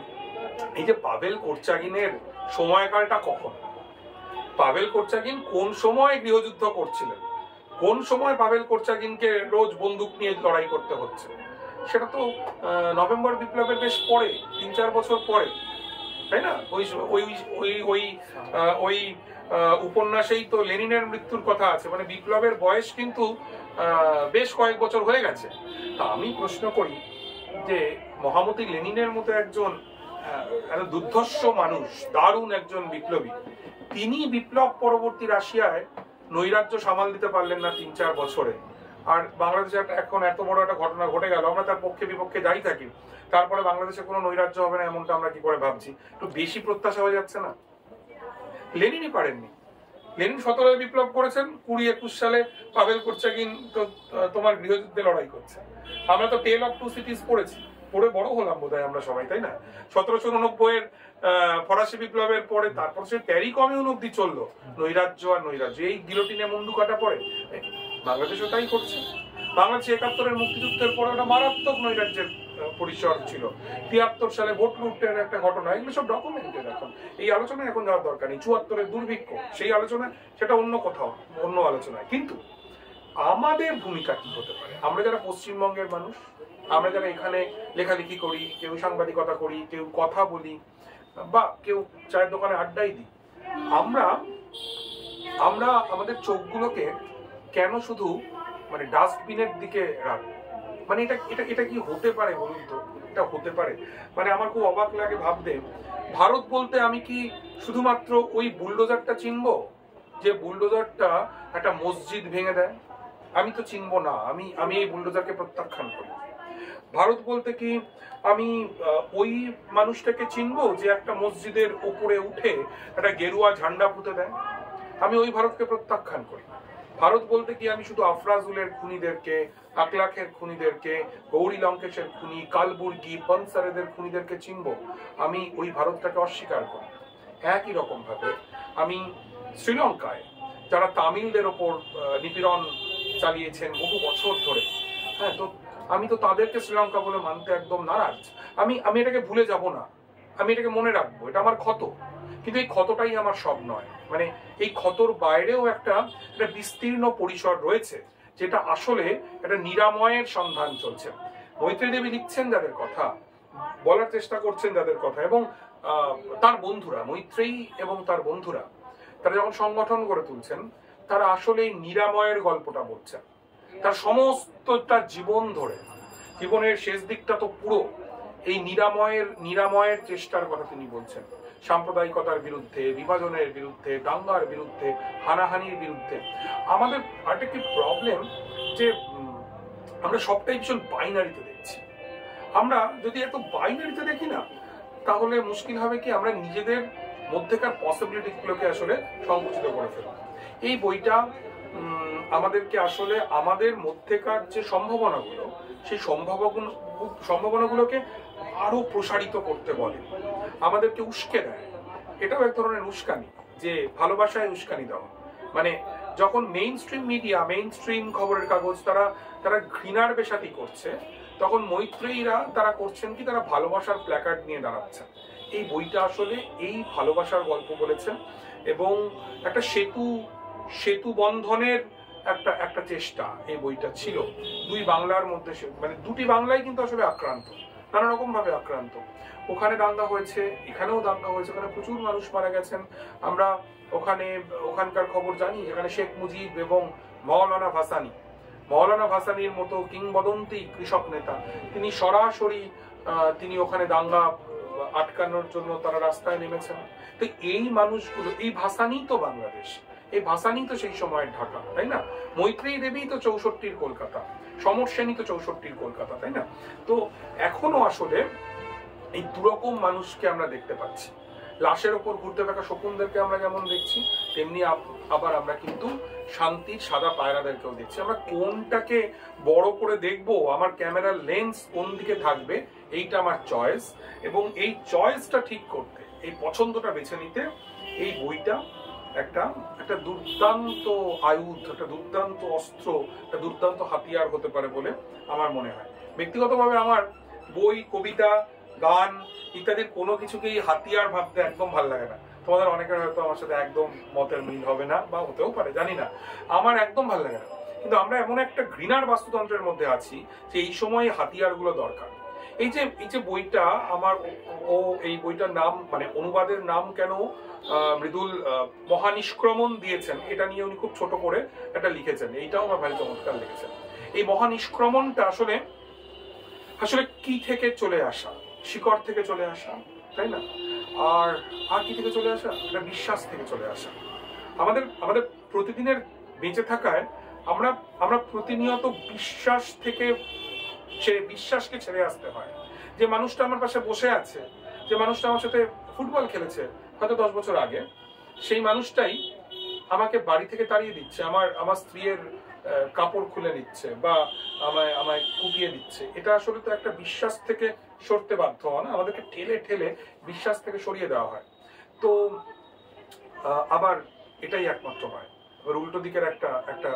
এই যে পাভেল কোরচাগিনের সময়কালটা কখন? পাভেল কোরচাগিন কোন সময় গৃহযুদ্ধ করছিলেন? কোন সময় পাভেল কোরচাগিনকে রোজ বন্দুক নিয়ে লড়াই করতে হচ্ছে? সেটা তো নভেম্বর বিপ্লবের বেশ পরে, 3-4 বছর পরে, তাই না? ওই উপন্যাসেই তো লেনিনের মৃত্যুর কথা আছে। মানে বিপ্লবের বয়স কিন্তু বেশ কয়েক বছর হয়ে গেছে। তা আমি প্রশ্ন করি যে মহামতি লেনিনের মতো একজন দুর্ধর্ষ মানুষ, দারুণ একজন বিপ্লবী, তিনি বিপ্লব পরবর্তী রাশিয়ায় নৈরাজ্য সামাল দিতে পারলেন না 3-4 বছরে। আর বাংলাদেশে এখন এত বড় একটা ঘটনা ঘটে গেল, আমরা তার পক্ষে বিপক্ষে যাই থাকি, তারপরে বাংলাদেশে কোনো নৈরাজ্য হবে না এমনটা আমরা কি করে ভাবছি? একটু বেশি প্রত্যাশা হয়ে যাচ্ছে না? লেনিনই পারেননি। লেনিন 17 বিপ্লব করেছেন, 20-21 সালে পাভেল কোরচাগিন তো তোমার গৃহযুদ্ধে লড়াই করছে। আমরা তো টেল অফ টু সিটিজ পড়েছি, পড়ে বড় হলাম বোধহয় আমরা সবাই, তাই না? 1789-এর ফরাসি বিপ্লবের পরে তারপর সে প্যারি কমিউন অব্দি চললো, নৈরাজ্য আর নৈরাজ্য। এই গিলোটিনে মুন্ডু কাটা পড়ে বাংলাদেশও তাই করছে। বাংলাদেশে 71-এর মুক্তিযুদ্ধের পরে ওটা মারাত্মক নৈরাজ্যের পরিসর ছিল। 73 সালে ভোট লুটের একটা ঘটনা, এগুলো সব ডকুমেন্টেড। এখন এই আলোচনায় এখন যাওয়ার দরকার নেই। 74-এর দুর্ভিক্ষ, সেই আলোচনা সেটা অন্য কোথাও, অন্য আলোচনায়। কিন্তু আমাদের ভূমিকা কি হতে পারে? আমরা যারা পশ্চিমবঙ্গের মানুষ, আমরা যারা এখানে লেখালেখি করি, কেউ সাংবাদিকতা করি, কেউ কথা বলি, বা কেউ চায়ের দোকানে আড্ডাই দিই, আমরা আমাদের চোখগুলোকে কেন শুধু মানে ডাস্টবিনের দিকে রাখবো? মানে এটা কি হতে পারে বলুন তো? এটা হতে পারে? মানে আমার খুব অবাক লাগে ভাবতে, ভারত বলতে আমি কি শুধুমাত্র ওই বুলডোজারটা চিনবো যে বুলডোজারটা একটা মসজিদ ভেঙে দেয়? আমি তো চিনবো না, আমি এই বুলডোজারকে প্রত্যাখ্যান করি। ভারত বলতে কি আমি ওই মানুষটাকে চিনবো যে একটা মসজিদের উপরে উঠে একটা গেরুয়া ঝান্ডা পুঁতে দেয়? আমি ওই ভারতকে প্রত্যাখ্যান করি। ভারত বলতে কি আমি শুধু আফরাজুলের খুনিদেরকে, আকলাখের খুনিদেরকে, গৌরী লঙ্কেশের খুনি, কালবুর্গি, বনসারেদের খুনিদেরকে চিনবো? আমি ওই ভারতটাকে অস্বীকার করি। একই রকম ভাবে আমি শ্রীলঙ্কায় যারা তামিলদের ওপর নিপীড়ন চালিয়েছেন বহু বছর ধরে, হ্যাঁ, তো আমি তো তাদেরকে শ্রীলঙ্কা বলে মানতে একদম নারাজ। আমি এটাকে ভুলে যাব না, আমি এটাকে মনে রাখবো, এটা আমার ক্ষত। কিন্তু এই ক্ষতটাই আমার সব নয়, মানে এই ক্ষতর বাইরেও একটা বিস্তীর্ণ পরিসর রয়েছে, যেটা আসলে একটা নিরাময়ের সন্ধান চলছে। মৈত্রী দেবী লিখছেন যাদের কথা, বলার চেষ্টা করছেন যাদের কথা, এবং তার বন্ধুরা, মৈত্রেয়ী এবং তার বন্ধুরা, তারা যখন সংগঠন গড়ে তুলছেন, তারা আসলে নিরাময়ের গল্পটা বলছেন। তার সমস্তটা জীবন ধরে, জীবনের শেষ দিকটা তো পুরো এই নিরাময়ের চেষ্টার কথা তিনি বলছেন। সাম্প্রদায়িকতার বিরুদ্ধে, বিভাজনের বিরুদ্ধে, দাঙ্গার বিরুদ্ধে, হানাহানির বিরুদ্ধে। আমাদের আরেকটা কি প্রবলেম, যে আমরা সবটাই ভীষণ বাইনারিতে দেখছি। আমরা যদি এত বাইনারিতে দেখি না, তাহলে মুশকিল হবে কি, আমরা নিজেদের মধ্যেকার পসিবিলিটি গুলোকে আসলে সংকুচিত করে ফেলব। এই বইটা আমাদেরকে আসলে আমাদের মধ্যেকার যে সম্ভাবনাগুলো, সেই সম্ভাবনাগুলোকে আরো প্রসারিত করতে বলে, আমাদেরকে উস্কে দেয়। এটাও এক ধরনের উস্কানি, যে ভালোবাসায় উস্কানি দেওয়া। মানে যখন main stream media, main stream খবরের কাগজ তারা ঘৃণার বেশাতি করছে, তখন মৈত্রেয়ীরা তারা করছেন কি, তারা ভালোবাসার প্ল্যাকার্ড নিয়ে দাঁড়াচ্ছেন। এই বইটা আসলে এই ভালোবাসার গল্প বলেছেন, এবং একটা সেতু বন্ধনের একটা চেষ্টা এই বইটা ছিল। দুই বাংলার মধ্যে, মানে দুটি বাংলায় কিন্তু আসলে আক্রান্ত, নানা রকম ভাবে আক্রান্ত। ওখানে দাঙ্গা হয়েছে, এখানেও দাঙ্গা হয়েছে, ওখানে প্রচুর মানুষ মারা গেছেন। আমরা ওখানকার খবর জানি, এখানে শেখ মুজিব এবং মৌলানা ভাসানীর মতো কিংবদন্তি কৃষক নেতা, তিনি সরাসরি তিনি ওখানে দাঙ্গা আটকানোর জন্য তারা রাস্তায় নেমেছেন। তো এই মানুষগুলো, এই ভাসানী তো বাংলাদেশ, এই ভাসানী তো সেই সময়ের ঢাকা, তাই না? মৈত্রেয়ী দেবী তো 64-র কলকাতা, সমর সেনই তো 64-র কলকাতা, তাই না? তো এখনো আসলে এই দুরকম মানুষকে আমরা দেখতে পাচ্ছি। লাশের ওপর ঘুরতে থাকা শকুনদেরকে আমরা যেমন দেখছি, তেমনি আবার আমরা কিন্তু শান্তির সাদা পায়রাদেরকেও দেখছি। আমরা কোনটাকে বড় করে দেখবো, আমার ক্যামেরার লেন্স কোন দিকে থাকবে, এইটা আমার চয়েস। এবং এই চয়েসটা ঠিক করতে, এই পছন্দটা বেছে নিতে, এই বইটা একটা দুর্দান্ত আয়ুধ, একটা দুর্দান্ত অস্ত্র, একটা দুর্দান্ত হাতিয়ার হতে পারে বলে আমার মনে হয়। ব্যক্তিগতভাবে আমার বই, কবিতা, গান ইত্যাদির কোনো কিছুকেই হাতিয়ার ভাবতে একদম ভালো লাগে না। তোমাদের অনেকের হয়তো আমার সাথে একদম মতের মিল হবে না, বা হতেও পারে, জানি না, আমার একদম ভালো লাগে না। কিন্তু আমরা এমন একটা ঘৃণার বাস্তুতন্ত্রের মধ্যে আছি যে এই সময় হাতিয়ারগুলো দরকার। এই যে বইটা আমার, এই বইটার নাম, মানে অনুবাদের নাম কেন মৃদুল মহানিষ্ক্রমণ দিয়েছেন, এটা নিয়ে উনি খুব ছোট করে একটা লিখেছেন। এইটাও আমার ভারী চমৎকার লেগেছে। এই মহানিষ্ক্রমণটা আসলে কি থেকে চলে আসা, শিকড় থেকে চলে আসা, তাই না? আর কি থেকে চলে আসা? এটা বিশ্বাস থেকে চলে আসা। আমাদের প্রতিদিনের বেঁচে থাকায় আমরা প্রতিনিয়ত বিশ্বাসকে ছেড়ে আসতে হয়। যে মানুষটা আমার পাশে বসে আছে, যে মানুষটা আমার সাথে ফুটবল খেলেছে হয়তো 10 বছর আগে, সেই মানুষটাই আমাকে বাড়ি থেকে তাড়িয়ে দিচ্ছে, আমার স্ত্রীর কাপড় খুলে নিচ্ছে, বা আমায় কুপিয়ে দিচ্ছে। এটা আসলে তো একটা বিশ্বাস থেকে সরতে বাধ্য হয় না, আমাদেরকে ঠেলে ঠেলে বিশ্বাস থেকে সরিয়ে দেওয়া হয়। তো আবার এটাই একমাত্র নয়, আবার উল্টো দিকের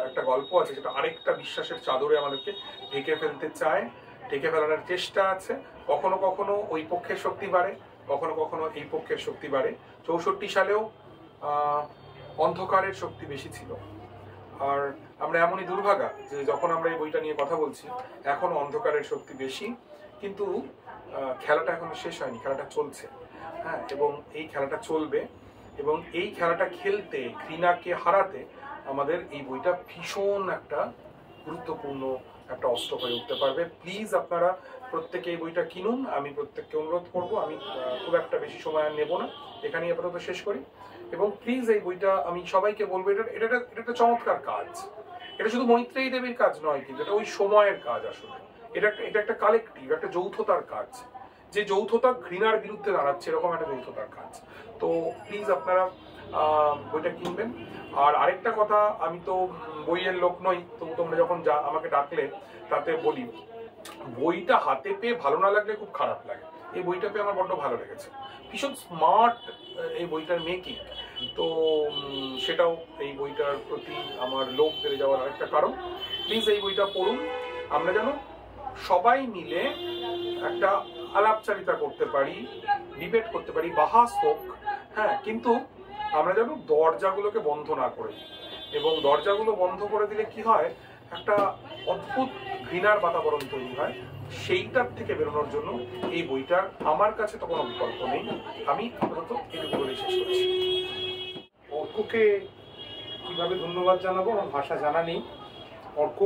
একটা গল্প আছে, যেটা আরেকটা বিশ্বাসের চাদরে আমাদেরকে ঢেকে ফেলতে চায়, ঢেকে ফেলানোর চেষ্টা আছে। কখনো কখনো ওই পক্ষের শক্তি বাড়ে, কখনো কখনো এই পক্ষের শক্তি বাড়ে। 64 সালেও অন্ধকারের শক্তি বেশি ছিল। আর আমরা এমনই দুর্ভাগা যে যখন আমরা এই বইটা নিয়ে কথা বলছি, এখনো অন্ধকারের শক্তি বেশি, কিন্তু খেলাটা এখনো শেষ হয়নি, খেলাটা চলছে। হ্যাঁ, এবং এই খেলাটা চলবে, এবং এই খেলাটা খেলতে, ঘৃণাকে হারাতে আমাদের এই বইটা ভীষণ একটা গুরুত্বপূর্ণ একটা অস্ত্র হয়ে উঠতে পারবে। প্লিজ আপনারা প্রত্যেকে এই বইটা কিনুন। আমি প্রত্যেককে অনুরোধ করব, আমি খুব একটা বেশি সময় আর নেব না, এখানেই আপাতত শেষ করি। এবং প্লিজ এই বইটা আমি সবাইকে বলবো, এটা একটা চমৎকার কাজ। এটা শুধু মৈত্রেয়ী দেবীর কাজ নয়, কিন্তু এটা ওই সময়ের কাজ। আসলে এটা একটা কালেক্টিভ, একটা যৌথতার কাজ, যে যৌথতা ঘৃণার বিরুদ্ধে দাঁড়াচ্ছে, এরকম একটা যৌথতার কাজ। তো প্লিজ আপনারা বইটা কিনবেন। আর আরেকটা কথা, আমি তো বইয়ের লোক নই, তো তোমরা যখন আমাকে ডাকলে তাতে বলি, বইটা হাতে পেয়ে ভালো না লাগলে খুব খারাপ লাগে। এই বইটা পেয়ে আমার বড্ড ভালো লেগেছে, ভীষণ স্মার্ট এই বইটার মেকিং। তো সেটাও এই বইটার প্রতি আমার লোভ বেড়ে যাওয়ার আরেকটা কারণ। প্লিজ এই বইটা পড়ুন, আমরা যেন সবাই মিলে একটা আলাপচারিতা করতে পারি, ডিবেট করতে পারি, বাহাস হোক, হ্যাঁ, কিন্তু আমরা যেন দরজাগুলোকে বন্ধ না করে দিই। এবং দরজাগুলো বন্ধ করে দিলে কি হয়, একটা অদ্ভুত ঘৃণার বাতাবরণ তৈরি হয়। সেইটার থেকে বেরোনোর জন্য এই বইটার আমার কাছে তো কোনো বিকল্প নেই। আমি আপাতত এটুকু বলে শেষ করছি। অর্ককে কিভাবে ধন্যবাদ জানাবো আমার ভাষা জানা নেই। অর্ক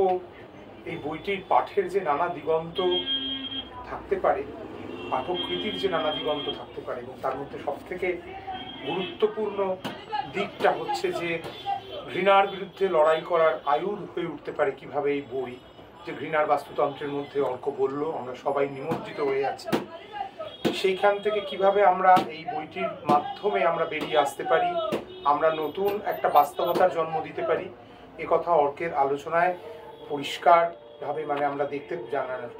এই বইটির পাঠের যে নানা দিগন্ত থাকতে পারে, পাঠকৃতির যে নানা দিগন্ত থাকতে পারে, এবং তার মধ্যে সব থেকে গুরুত্বপূর্ণ দিকটা হচ্ছে যে ঘৃণার বিরুদ্ধে লড়াই করার আয়ুধ হয়ে উঠতে পারে কিভাবে এই বই, যে ঘৃণার বাস্তুতন্ত্রের মধ্যে অর্ক বলল আমরা সবাই নিমজ্জিত হয়ে আছি, সেইখান থেকে কিভাবে আমরা এই বইটির মাধ্যমে আমরা বেরিয়ে আসতে পারি, আমরা নতুন একটা বাস্তবতার জন্ম দিতে পারি, এ কথা অর্কের আলোচনায় পরিষ্কারভাবে মানে আমরা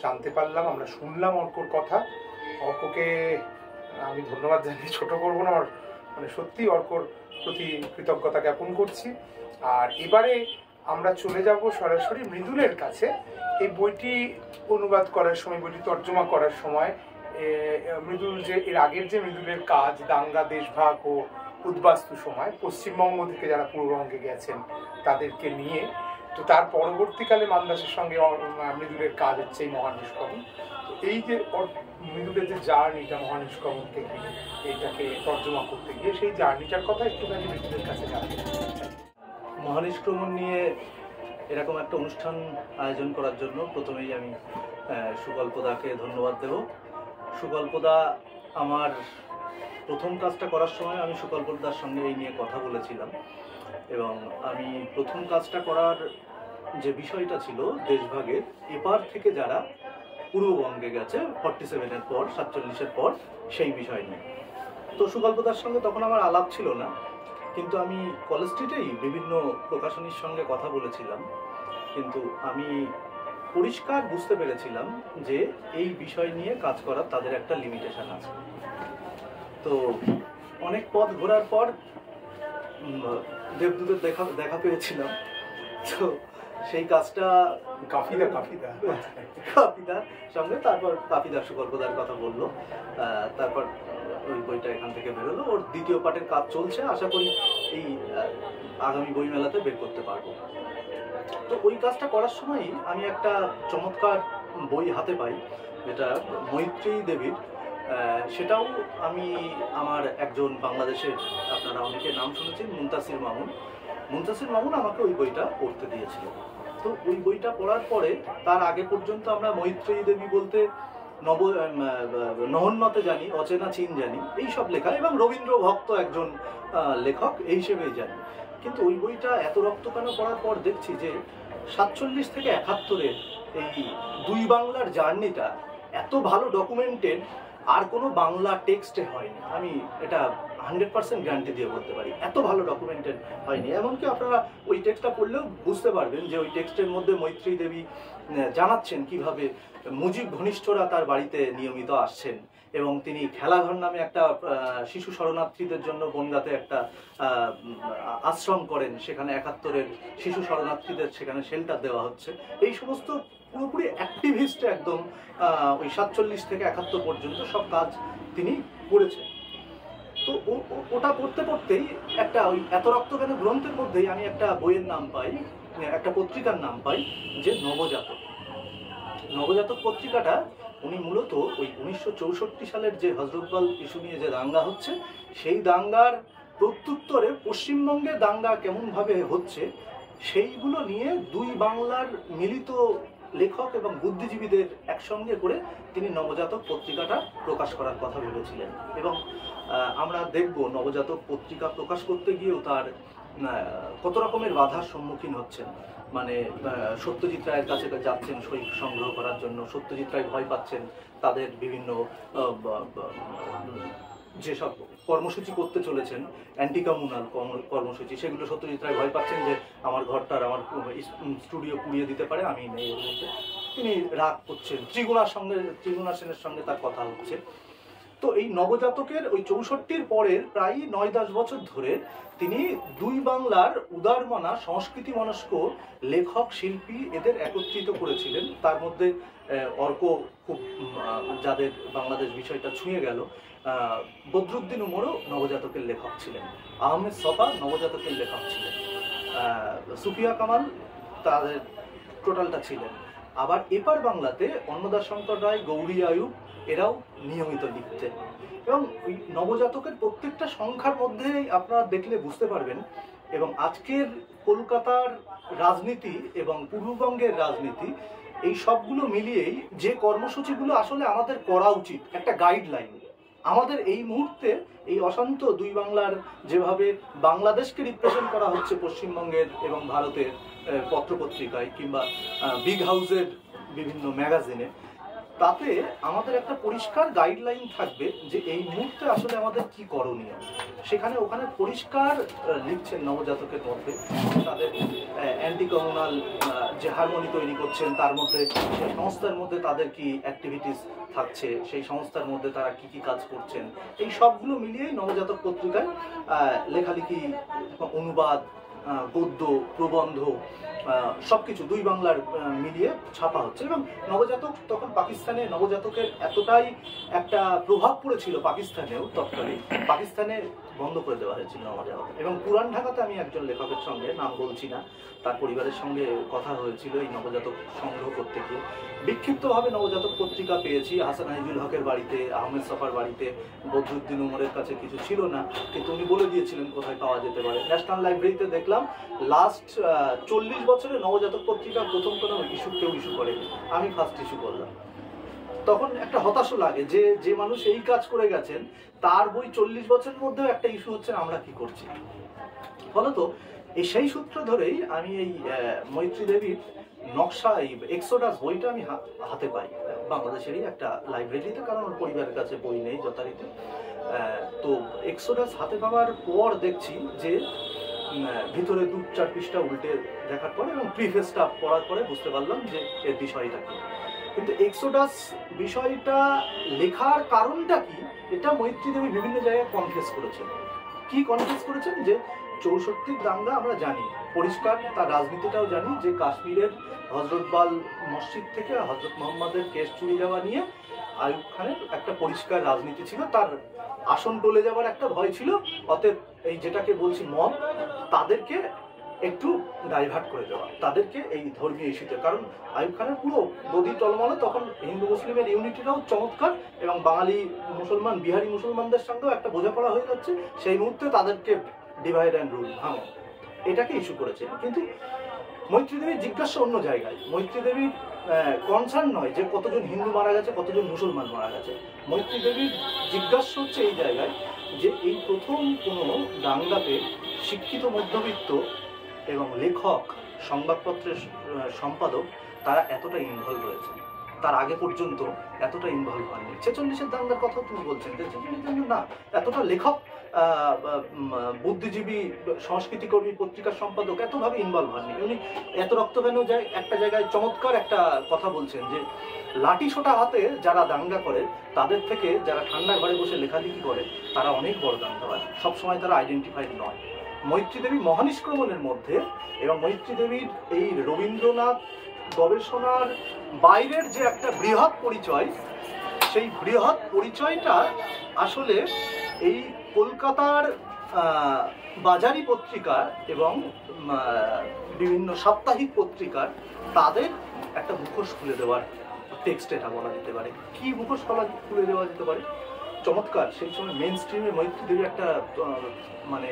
জানতে পারলাম, আমরা শুনলাম অর্কর কথা। অর্ককে আমি ধন্যবাদ জানিয়ে ছোট করবো না, মানে সত্যি অর্কর প্রতি কৃতজ্ঞতা জ্ঞাপন করছি। আর এবারে আমরা চলে যাব সরাসরি মৃদুলের কাছে। এই বইটি অনুবাদ করার সময়, বইটি তর্জমা করার সময় মৃদুল যে এর আগের যে মৃদুলের কাজ দাঙ্গা, দেশভাগ ও উদ্বাস্তু সময় পশ্চিমবঙ্গ থেকে যারা পূর্ববঙ্গে গেছেন তাদেরকে নিয়ে, তো তার পরবর্তীকালে মান্দাসের সঙ্গে মৃদুলের কাজ হচ্ছে এই মহানিষ্কমন। তো এই যে মৃদুলের যে জার্নিটা মহানিষ্কমন থেকে এইটাকে তর্জমা করতে গিয়ে, সেই জার্নিটার কথা একটুখানি মৃদুলের কাছে জানতে চাই। মহানিষ্ক্রমণ নিয়ে এরকম একটা অনুষ্ঠান আয়োজন করার জন্য প্রথমেই আমি সুকল্পদাকে ধন্যবাদ দেব। সুকল্পদা আমার প্রথম কাজটা করার সময় আমি সুকল্পদার সঙ্গে এই নিয়ে কথা বলেছিলাম, এবং আমি প্রথম কাজটা করার যে বিষয়টা ছিল দেশভাগের এপার থেকে যারা পূর্ববঙ্গে গেছে 47-এর পর, 47-এর পর, সেই বিষয় নিয়ে। তো সুকল্পদার সঙ্গে তখন আমার আলাপ ছিল না, কিন্তু আমি কলেজ স্ট্রিটেই বিভিন্ন প্রকাশনীর সঙ্গে কথা বলেছিলাম, কিন্তু আমি পরিষ্কার বুঝতে পেরেছিলাম যে এই বিষয় নিয়ে কাজ করার তাদের একটা লিমিটেশন আছে। তো অনেক পথ ঘোরার পর দেবদূতের দেখা পেয়েছিলাম। তো সেই কাজটা কাফিদার সঙ্গে, তারপর কাফিদার সুকল্পদার কথা বললো, তারপর ওই বইটা এখান থেকে বেরোলো। ওর দ্বিতীয় পার্টের কাজ চলছে, আশা করি এই আগামী বইমেলাতে বের করতে পারবো। তো ওই কাজটা করার সময়ই আমি একটা চমৎকার বই হাতে পাই, যেটা মৈত্রী দেবীর। সেটাও আমি আমার একজন বাংলাদেশের, আপনারা অনেকে নাম শুনেছেন, মুনতাসির মামুন আমাকে ওই বইটা পড়তে দিয়েছিল। তো ওই বইটা পড়ার পরে তার আগে পর্যন্ত আমরা মৈত্রী দেবী বলতে নহন্যতে জানি, অচেনা চীন জানি, এইসব লেখা, এবং রবীন্দ্র ভক্ত একজন লেখক এই হিসেবেই জানি। কিন্তু ওই বইটা এত রক্তকানো পড়ার পর দেখছি যে 47 থেকে 71-এর এই দুই বাংলার জার্নিটা এত ভালো ডকুমেন্টেড আর কোনো বাংলা টেক্সটে হয়নি। আমি এটা 100% গ্যারান্টি দিয়ে বলতে পারি, এত ভালো ডকুমেন্টেড হয়নি। এমনকি আপনারা ওই টেক্সটটা পড়লেও বুঝতে পারবেন যে ওই টেক্সটের মধ্যে মৈত্রী দেবী জানাচ্ছেন কিভাবে মুজিব ঘনিষ্ঠরা তার বাড়িতে নিয়মিত আসছেন, এবং তিনি খেলাঘর নামে একটা শিশু শরণার্থীদের জন্য বনগাঁতে একটা আশ্রম করেন, সেখানে 71-এর শিশু শরণার্থীদের সেখানে শেল্টার দেওয়া হচ্ছে। এই সমস্ত পুরোপুরি অ্যাক্টিভিস্ট একদম ওই 47 থেকে 71 পর্যন্ত সব কাজ তিনি করেছেন। তো ওটা পড়তে পড়তেই একটা ওই এত রক্তগান গ্রন্থের মধ্যেই আমি একটা বইয়ের নাম পাই, একটা পত্রিকার নাম পাই, যে নবজাতক পত্রিকাটা উনি মূলত ওই 1964 সালের যে হজরতবল ইস্যু নিয়ে যে দাঙ্গা হচ্ছে, সেই দাঙ্গার প্রত্যুত্তরে পশ্চিমবঙ্গে দাঙ্গা কেমনভাবে হচ্ছে সেইগুলো নিয়ে দুই বাংলার মিলিত লেখক এবং বুদ্ধিজীবীদের একসঙ্গে করে তিনি নবজাতক পত্রিকাটা প্রকাশ করার কথা ভেবেছিলেন। এবং আমরা দেখব নবজাতক পত্রিকা প্রকাশ করতে গিয়েও তার কত রকমের বাধার সম্মুখীন হচ্ছেন। মানে সত্যজিৎ রায়ের কাছে যাচ্ছেন সই সংগ্রহ করার জন্য, সত্যজিৎ রায় ভয় পাচ্ছেন তাদের বিভিন্ন যেসব কর্মসূচি করতে চলেছেন, অ্যান্টি কমিউনাল কর্মসূচি, সেগুলো সত্যজিৎ রায় ভয় পাচ্ছেন যে আমার ঘরটার, আমার স্টুডিও পুড়িয়ে দিতে পারে, আমি নেই ওর মধ্যে। তিনি রাগ করছেন, ত্রিগুণা সেনের সঙ্গে তার কথা হচ্ছে। তো এই নবজাতকের ওই 64-র পরের প্রায় 9-10 বছর ধরে তিনি দুই বাংলার উদারমনা সংস্কৃতি মনস্ক লেখক শিল্পী এদের একত্রিত করেছিলেন। তার মধ্যে অর্ক খুব যাদের বাংলাদেশ বিষয়টা ছুঁয়ে গেল, বদরুদ্দিন উমরও নবজাতকের লেখক ছিলেন, আহমেদ সফা নবজাতকের লেখক ছিলেন, সুফিয়া কামাল তাদের টোটালটা ছিলেন। আবার এপার বাংলাতে অন্নদাশঙ্কর রায়, গৌরী আয়ুব এরাও নিয়মিত লিখতেন। এবং ওই নবজাতকের প্রত্যেকটা সংখ্যার মধ্যে আপনারা দেখলে বুঝতে পারবেন। এবং আজকের কলকাতার রাজনীতি এবং পূর্ববঙ্গের রাজনীতি এই সবগুলো মিলিয়েই যে কর্মসূচিগুলো আসলে আমাদের করা উচিত, একটা গাইডলাইন আমাদের এই মুহূর্তে এই অশান্ত দুই বাংলার যেভাবে বাংলাদেশকে রিপ্রেজেন্ট করা হচ্ছে পশ্চিমবঙ্গের এবং ভারতের পত্রপত্রিকায় কিংবা বিগ হাউসের বিভিন্ন ম্যাগাজিনে, তাতে আমাদের একটা পরিষ্কার গাইডলাইন থাকবে যে এই মুহূর্তে আসলে আমাদের কি করণীয়। সেখানে ওখানে পরিষ্কার লিখছেন নবজাতকের মধ্যে তাদের অ্যান্টি কমিউনাল যে হারমোনি তৈরি করছেন, তার মধ্যে সেই সংস্থার মধ্যে তাদের কি অ্যাক্টিভিটিস থাকছে, সেই সংস্থার মধ্যে তারা কি কি কাজ করছেন, এই সবগুলো মিলিয়েই নবজাতক পত্রিকায় লেখালেখি, অনুবাদ, গদ্য, প্রবন্ধ সবকিছু দুই বাংলার মিলিয়ে ছাপা হচ্ছে। এবং নবজাতক তখন পাকিস্তানে, নবজাতকের এতটাই একটা প্রভাব পড়েছিল পাকিস্তানেও, তৎকালীন পাকিস্তানে বন্ধ করে দেওয়া হয়েছিল নবজাতক। এবং পুরান ঢাকাতে আমি একজন লেখকের সঙ্গে, নাম বলছি না, তার পরিবারের সঙ্গে কথা হয়েছিল এই নবজাতক সংগ্রহ করতে গিয়ে। বিক্ষিপ্তভাবে নবজাতক পত্রিকা পেয়েছি হাসান হাইজুল হকের বাড়িতে, আহমেদ সফার বাড়িতে, বদরুদ্দিন উমরের কাছে কিছু ছিল না, কিন্তু উনি বলে দিয়েছিলেন কোথায় পাওয়া যেতে পারে। ন্যাশনাল লাইব্রেরিতে দেখলাম লাস্ট 40 বছরে নবজাতক পত্রিকা প্রথম কোনো কেউ ইস্যু করে, আমি ফার্স্ট ইস্যু করলাম। তখন একটা হতাশা লাগে যে যে মানুষ এই কাজ করে গেছেন তার বই 40 বছরের মধ্যেও একটা ইস্যু হচ্ছে, আমরা কি করছি। ফলত এই সেই সূত্র ধরেই আমি এই মৈত্রী দেবীর নকশা, এই এক্সোডাস বইটা আমি হাতে পাই বাংলাদেশেরই একটা লাইব্রেরিতে, কারণ ওর পরিবারের কাছে বই নেই যথারীতি। তো এক্সোডাস হাতে পাওয়ার পর দেখছি যে ভিতরে 2-4 পৃষ্ঠা উল্টে দেখার পরে এবং প্রিফেসটা পড়ার পরে বুঝতে পারলাম যে এর বিষয়টা কি। কিন্তু এক্সোডাস বিষয়টা লেখার কারণটা কি, এটা মৈত্রী দেবী বিভিন্ন জায়গায় কনফেস করেছেন। কি কনফেস করেছেন যে 64 দাঙ্গা আমরা জানি পরিষ্কার, তার রাজনীতিটাও জানি যে কাশ্মীরের হজরতবাল মসজিদ থেকে হজরত মোহাম্মদের কেশ চুরি যাওয়া নিয়ে আইয়ুব খানের একটা পরিষ্কার রাজনীতি ছিল, তার আসন টলে যাওয়ার একটা ভয় ছিল। অতএব এই যেটাকে বলছি মব, তাদেরকে একটু ডাইভার্ট করে দেওয়া, তাদেরকে এই ধর্মীয় ইস্যুতে। কারণ আইয়ুব খানের পুরো গদি টলমলে, তখন হিন্দু মুসলিমের ইউনিটিটাও চমৎকার এবং বাঙালি মুসলমান, বিহারি মুসলমানদের সঙ্গেও একটা বোঝাপড়া হয়ে যাচ্ছে। সেই মুহূর্তে তাদেরকে ডিভাইড অ্যান্ড রুল, ভাঙো, এটাকে ইস্যু করেছে। কিন্তু মৈত্রী দেবীর জিজ্ঞাসা অন্য জায়গায়। মৈত্রী দেবীর কনসার্ন নয় যে কতজন হিন্দু মারা গেছে, কতজন মুসলমান মারা গেছে। মৈত্রী দেবীর জিজ্ঞাসা হচ্ছে এই জায়গায় যে এই প্রথম কোনো দাঙ্গাতে শিক্ষিত মধ্যবিত্ত এবং লেখক, সংবাদপত্রের সম্পাদক তারা এতটা ইনভলভ রয়েছে, তার আগে পর্যন্ত এতটা ইনভলভ হয়নি। 46-এর দাঙ্গার কথা তুমি বলছেন যে 46 না, এতটা লেখক, বুদ্ধিজীবী, সংস্কৃতিকর্মী, পত্রিকার সম্পাদক এতভাবে ইনভলভ হননি। উনি এত রক্ত কেন যায়, একটা জায়গায় চমৎকার একটা কথা বলছেন যে লাঠি সোটা হাতে যারা দাঙ্গা করে তাদের থেকে যারা ঠান্ডা ঘরে বসে লেখালেখি করে তারা অনেক বড় দাঙ্গাবাজ, সবসময় তারা আইডেন্টিফাইড নয়। মৈত্রী দেবী মহানিষ্ক্রমণের মধ্যে এবং মৈত্রী দেবীর এই রবীন্দ্রনাথ গবেষণার বাইরের যে একটা বৃহৎ পরিচয়, সেই বৃহৎ পরিচয়টা আসলে এই কলকাতার বাজারি পত্রিকা এবং বিভিন্ন সাপ্তাহিক পত্রিকার তাদের একটা মুখোশ খুলে দেওয়ার টেক্সট এটা বলা যেতে পারে। কি মুখোশ খুলে দেওয়া যেতে পারে? চমৎকার সেই সময় মেন স্ট্রিমে মৈত্রী দেবী একটা মানে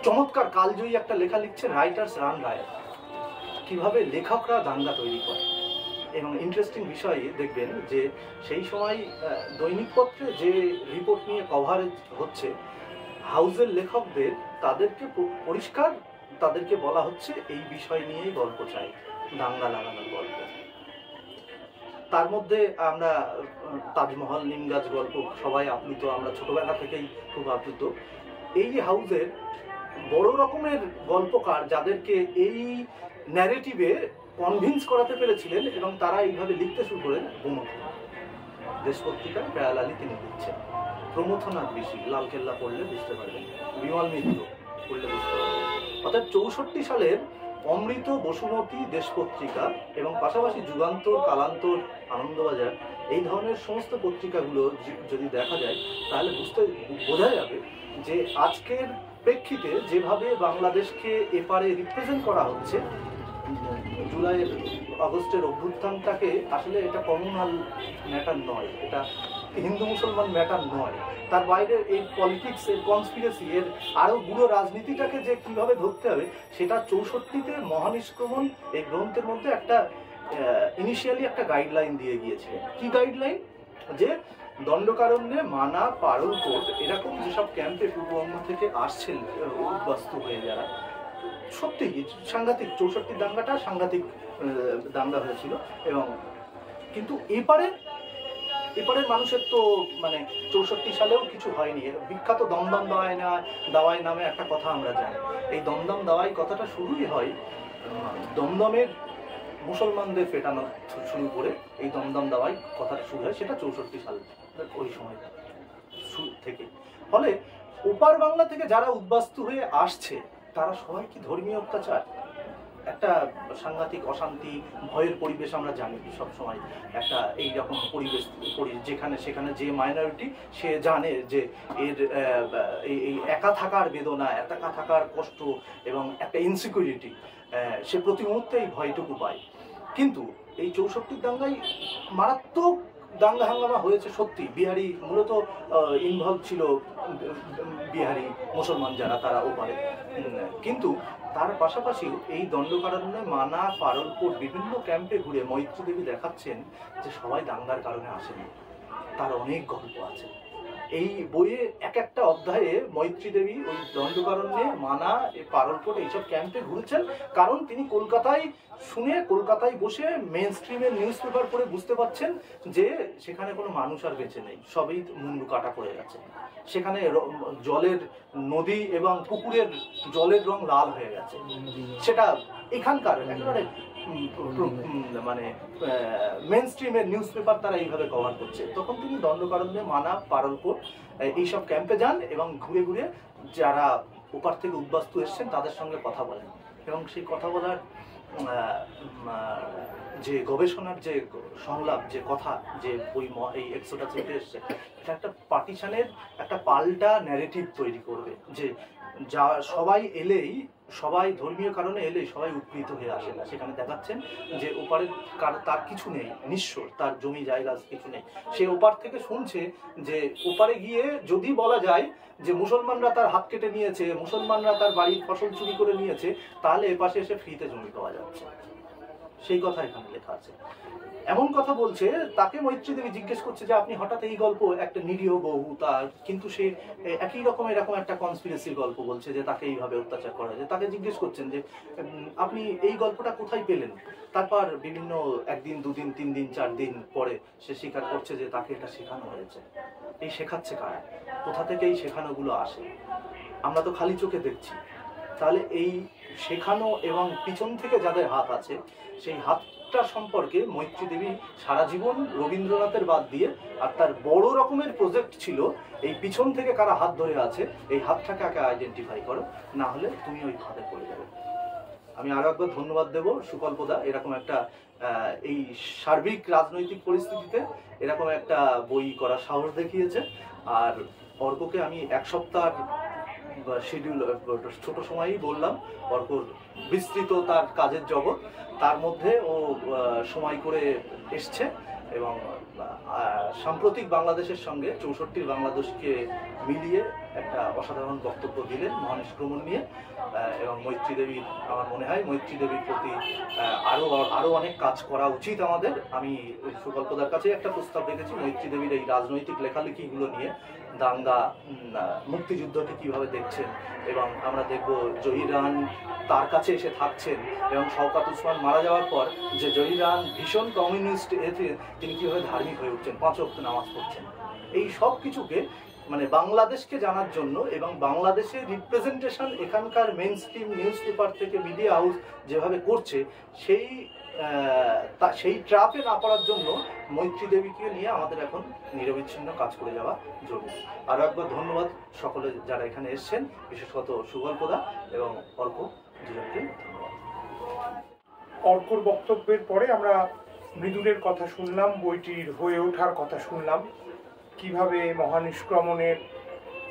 চমৎকার কালজয়ী একটা লেখা লিখছেন, রাইটার্স রান রায়, কিভাবে লেখকরা দাঙ্গা তৈরি করে। এবং ইন্টারেস্টিং বিষয় দেখবেন যে সেই সময় দৈনিক পত্রে যে রিপোর্ট নিয়ে কভারেজ হচ্ছে, হাউসের লেখকদের তাদেরকে পরিষ্কার তাদেরকে বলা হচ্ছে এই বিষয় নিয়েই গল্প চাই, দাঙ্গা লাগানোর গল্প। তার মধ্যে আমরা তাজমহল, নিমগাছ গল্প সবাই আপ্লুত, আমরা ছোটবেলা থেকেই খুব আপ্লুত। এই হাউসের বড় রকমের গল্পকার যাদেরকে এই ন্যারেটিভে কনভিন্স করাতে পেরেছিলেন এবং তারা এইভাবে লিখতে শুরু করেন, বুনো। দেশ পত্রিকায় প্যারালালি তিনি লিখছেন। প্রমথনাথ ঋষি, লালকেল্লা পড়লে বুঝতে পারবেন, বিমল মিত্র পড়লে বুঝতে পারবেন। অর্থাৎ 64 সালের অমৃত, বসুমতী, দেশ পত্রিকা এবং পাশাপাশি যুগান্তর, কালান্তর, আনন্দবাজার, এই ধরনের সমস্ত পত্রিকাগুলো যদি দেখা যায় তাহলে বোঝা যাবে যে আজকের প্রেক্ষিতে যেভাবে বাংলাদেশকে এপারে রিপ্রেজেন্ট করা হচ্ছে, জুলাইয়ের আগস্টের অভ্যুত্থানটাকে আসলে এটা কমিউনাল ম্যাটার নয়, এটা হিন্দু মুসলমান ম্যাটার নয়, তার বাইরে এই পলিটিক্স, এর কনস্পিরেসি, এর আরও গুঁড়ো রাজনীতিটাকে যে কীভাবে ধরতে হবে সেটা 64তে মহানিষ্ক্রমণ এই গ্রন্থের মধ্যে একটা ইনিশিয়ালি একটা গাইডলাইন দিয়ে গিয়েছে। কি গাইডলাইন? যে দণ্ডকারণ্যে, মানা, পারলকোট এরকম যেসব ক্যাম্পে পূর্ববঙ্গ থেকে আসছেন উদ্বাস্তু হয়ে যারা, সত্যি সাংঘাতিক 64 দাঙ্গাটা সাংঘাতিক দাঙ্গা হয়েছিল। এবং কিন্তু এপারের মানুষের তো মানে 64 সালেও কিছু হয়নি। বিখ্যাত দমদম দাওয়াই নামে একটা কথা আমরা জানি। এই দমদম দাওয়াই কথাটা শুরুই হয় দমদমের মুসলমানদের পেটানো শুরু করে, এই দমদম দাওয়াই কথাটা শুরু হয়, সেটা 64 সাল ওই সময় থেকে। ফলে ওপার বাংলা থেকে যারা উদ্বাস্তু হয়ে আসছে তারা সবাই কি ধর্মীয় অত্যাচার, একটা সাংঘাতিক অশান্তি, ভয়ের পরিবেশ আমরা জানি সবসময়। একটা এইরকম পরিবেশ যেখানে সেখানে যে মাইনরিটি সে জানে যে এর এই একা থাকার বেদনা, একা থাকার কষ্ট এবং একটা ইনসিকিউরিটি, সে প্রতি মুহূর্তে এই ভয়টুকু পায়। কিন্তু এই 64 দাঙ্গায় মারাত্মক দাঙ্গা হাঙ্গামা হয়েছে সত্যি। বিহারি মূলত ইনভলভ ছিল, বিহারি মুসলমান যারা তারা ওপারে। কিন্তু তার পাশাপাশি এই দণ্ডকারণ্যে, মানা, পারলকোট বিভিন্ন ক্যাম্পে ঘুরে মৈত্রী দেবী দেখাচ্ছেন যে সবাই দাঙ্গার কারণে আসেনি, তার অনেক গল্প আছে। এই বইয়ে এক একটা অধ্যায়ে মৈত্রী দেবী ওই দণ্ডকারণ্যে, মানা, পারলকোট এইসব ক্যাম্পে ঘুরছেন, কারণ তিনি কলকাতায় কলকাতায় বসে মেইন স্ট্রিমের নিউজ পেপার পড়ে বুঝতে পারছেন যে সেখানে কোনো মানুষ আর বেঁচে নেই, সবই মুন্ডু কাটা পড়ে গেছে। সেখানে জলের নদী এবং পুকুরের জলের রং লাল হয়ে গেছে। সেটা এখানকার একেবারে মানে মেইন স্ট্রিমের নিউজ পেপার তারা এইভাবে কভার করছে। তখন তিনি দণ্ডকারণ্যে, মানা, পারলকোট এইসব ক্যাম্পে যান এবং ঘুরে ঘুরে যারা ওপার থেকে উদ্বাস্তু এসছেন তাদের সঙ্গে কথা বলেন। এবং সেই কথা বলার যে গবেষণার যে সংলাপ, যে কথা, যে ওই এই এক্সোটা চেপে এসছে, এটা একটা পার্টিশনের একটা পাল্টা ন্যারেটিভ তৈরি করবে যে যা সবাই এলেই, সবাই ধর্মীয় কারণে এলেই সবাই উৎপীড়িত হয়ে আসে না। সেখানে দেখাচ্ছেন যে ওপারে তার কিছু নেই, নিঃস্ব, তার জমি জায়গা কিছু নেই। সে ওপার থেকে শুনছে যে ওপারে গিয়ে যদি বলা যায় যে মুসলমানরা তার হাত কেটে নিয়েছে, মুসলমানরা তার বাড়ির ফসল চুরি করে নিয়েছে, তাহলে এপাশে এসে ফ্রিতে জমি পাওয়া যাচ্ছে। সেই কথা এখানে লেখা আছে। এমন কথা বলছে, তাকে মৈত্রী দেবী জিজ্ঞেস করছে যে আপনি হঠাৎ এই গল্প, একটা নিরীহ বহু তার, কিন্তু সে একই রকম এরকম একটা কনস্পিরেসির গল্প বলছে যে তাকে এইভাবে অত্যাচার করা যায়। তাকে জিজ্ঞেস করছেন যে আপনি এই গল্পটা কোথায় পেলেন? তারপর বিভিন্ন একদিন, দুদিন, 3 দিন, 4 দিন পরে সে স্বীকার করছে যে তাকে এটা শেখানো হয়েছে। এই শেখাচ্ছে কারা? কোথা থেকে এই শেখানোগুলো আসে? আমরা তো খালি চোখে দেখছি। তাহলে এই শেখানো এবং পিছন থেকে যাদের হাত আছে, সেই হাতটা সম্পর্কে মৈত্রী দেবী সারা জীবন রবীন্দ্রনাথের বাদ দিয়ে, আর তার বড় রকমের প্রজেক্ট ছিল এই পিছন থেকে কারা হাত ধরে আছে, এই হাতটাকে আগে আইডেন্টিফাই করো, না হলে তুমি ওই ফাঁদে পড়ে যাবে। আমি আরো একবার ধন্যবাদ দেব সুকল্পদা, এরকম একটা এই সার্বিক রাজনৈতিক পরিস্থিতিতে এরকম একটা বই করার সাহস দেখিয়েছে। আর অর্ককে আমি 1 সপ্তাহ শিডিউল, ছোট সময়ই বললাম, অর্কর বিস্তৃত তার কাজের জগৎ, তার মধ্যে ও সময় করে এসছে এবং সাম্প্রতিক বাংলাদেশের সঙ্গে 64 বাংলাদেশকে মিলিয়ে একটা অসাধারণ বক্তব্য দিলেন মহানিষ্ক্রমণ নিয়ে। এবং মৈত্রী দেবীর, আমার মনে হয় মৈত্রী দেবীর প্রতি আরো অনেক কাজ করা উচিত আমাদের। আমি সুকল্পদার কাছে একটা প্রস্তাব রেখেছি, মৈত্রী দেবীর এই রাজনৈতিক লেখালেখিগুলো নিয়ে, দাঙ্গা, মুক্তিযুদ্ধকে কিভাবে দেখছেন, এবং আমরা দেখব জহির রাহান তার কাছে এসে থাকছেন, এবং শওকত ওসমান মারা যাওয়ার পর যে জহির রাহান ভীষণ কমিউনিস্ট, এতে তিনি কিভাবে ধার্মিক হয়ে উঠছেন, 5 ওয়াক্ত নামাজ পড়ছেন। এই সব কিছুকে মানে বাংলাদেশকে জানার জন্য এবং বাংলাদেশের রিপ্রেজেন্টেশন এখানকার মেইন স্ট্রিম নিউজ পেপার থেকে মিডিয়া হাউস যেভাবে করছে, সেই সেই ট্র্যাপে না পড়ার জন্য মৈত্রী দেবীকে নিয়ে আমাদের এখন নিরবিচ্ছিন্ন কাজ করে যাওয়া জরুরি। আরও একবার ধন্যবাদ সকলে যারা এখানে এসছেন, বিশেষত সুগল্পদা এবং অর্ক দুজনকে ধন্যবাদ। অর্কর বক্তব্যের পরে আমরা মৃদুলের কথা শুনলাম, বইটির হয়ে ওঠার কথা শুনলাম, কিভাবে মহানিষ্ক্রমণের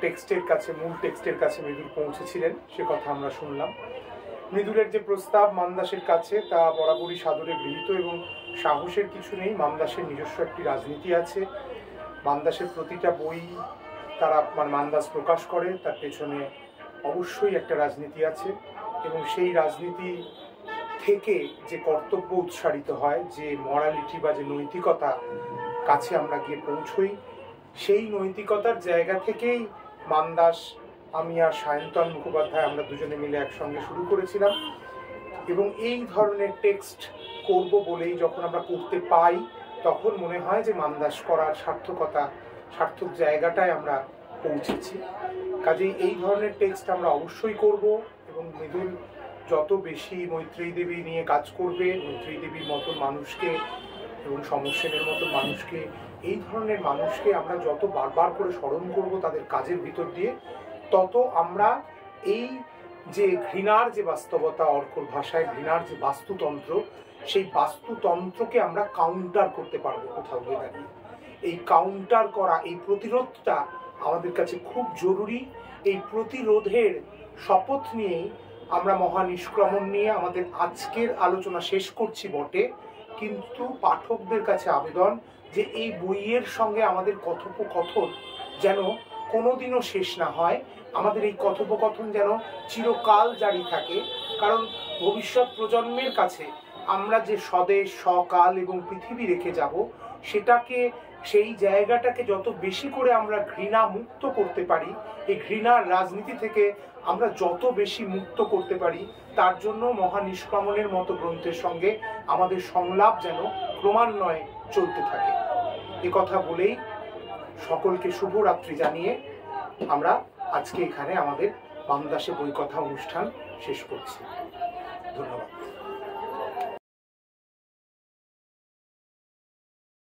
টেক্সটের কাছে, মূল টেক্সটের কাছে মৃদুল পৌঁছেছিলেন সে কথা আমরা শুনলাম। মৃদুলের যে প্রস্তাব মান্দাসের কাছে তা বরাবরই সাদরে গৃহীত এবং সাহসের কিছু নেই। মান্দাসের নিজস্ব একটি রাজনীতি আছে। মান্দাসের প্রতিটা বই তারা মান্দাস প্রকাশ করে, তার পেছনে অবশ্যই একটা রাজনীতি আছে এবং সেই রাজনীতি থেকে যে কর্তব্য উৎসারিত হয়, যে মরালিটি বা যে নৈতিকতা কাছে আমরা গিয়ে পৌঁছই, সেই নৈতিকতার জায়গা থেকেই মান্দাস, আমি আর সায়ন্তন মুখোপাধ্যায় আমরা দুজনে মিলে একসঙ্গে শুরু করেছিলাম এবং এই ধরনের টেক্সট করব বলেই যখন আমরা করতে পাই তখন মনে হয় যে মান্দাস করার সার্থক জায়গাটায় আমরা পৌঁছেছি। কাজেই এই ধরনের টেক্সট আমরা অবশ্যই করব এবং মৃদুল যত বেশি মৈত্রেয়ী দেবী নিয়ে কাজ করবে, মৈত্রেয়ী দেবীর মতন মানুষকে এবং সমসেনের মতন মানুষকে, এই ধরনের মানুষকে আমরা যত বারবার করে স্মরণ করব তাদের কাজের ভিতর দিয়ে, তত আমরা এই যে ঘৃণার যে বাস্তবতা, অর্কর ভাষায় ঘৃণার যে বাস্তুতন্ত্র, সেই বাস্তুতন্ত্রকে আমরা কাউন্টার করতে পারবো কোথাও গিয়ে দাঁড়িয়ে। এই কাউন্টার করা, এই প্রতিরোধটা আমাদের কাছে খুব জরুরি। এই প্রতিরোধের শপথ নিয়েই আমরা মহানিষ্ক্রমণ নিয়ে আমাদের আজকের আলোচনা শেষ করছি বটে, কিন্তু পাঠকদের কাছে আবেদন যে এই বইয়ের সঙ্গে আমাদের কথোপকথন যেন কোনোদিনও শেষ না হয়। আমাদের এই কথোপকথন যেন চিরকাল জারি থাকে, কারণ ভবিষ্যৎ প্রজন্মের কাছে আমরা যে স্বদেশ, স্বকাল এবং পৃথিবী রেখে যাব, সেটাকে, সেই জায়গাটাকে যত বেশি করে আমরা ঘৃণা মুক্ত করতে পারি, এই ঘৃণার রাজনীতি থেকে আমরা যত বেশি মুক্ত করতে পারি, তার জন্য মহানিষ্ক্রমণের মতো গ্রন্থের সঙ্গে আমাদের সংলাপ যেন ক্রমান্বয়ে চলতে থাকে। এ কথা বলেই সকলকে শুভরাত্রি জানিয়ে আমরা আজকে এখানে আমাদের মান্দাসে বই কথা অনুষ্ঠান শেষ করছি। ধন্যবাদ।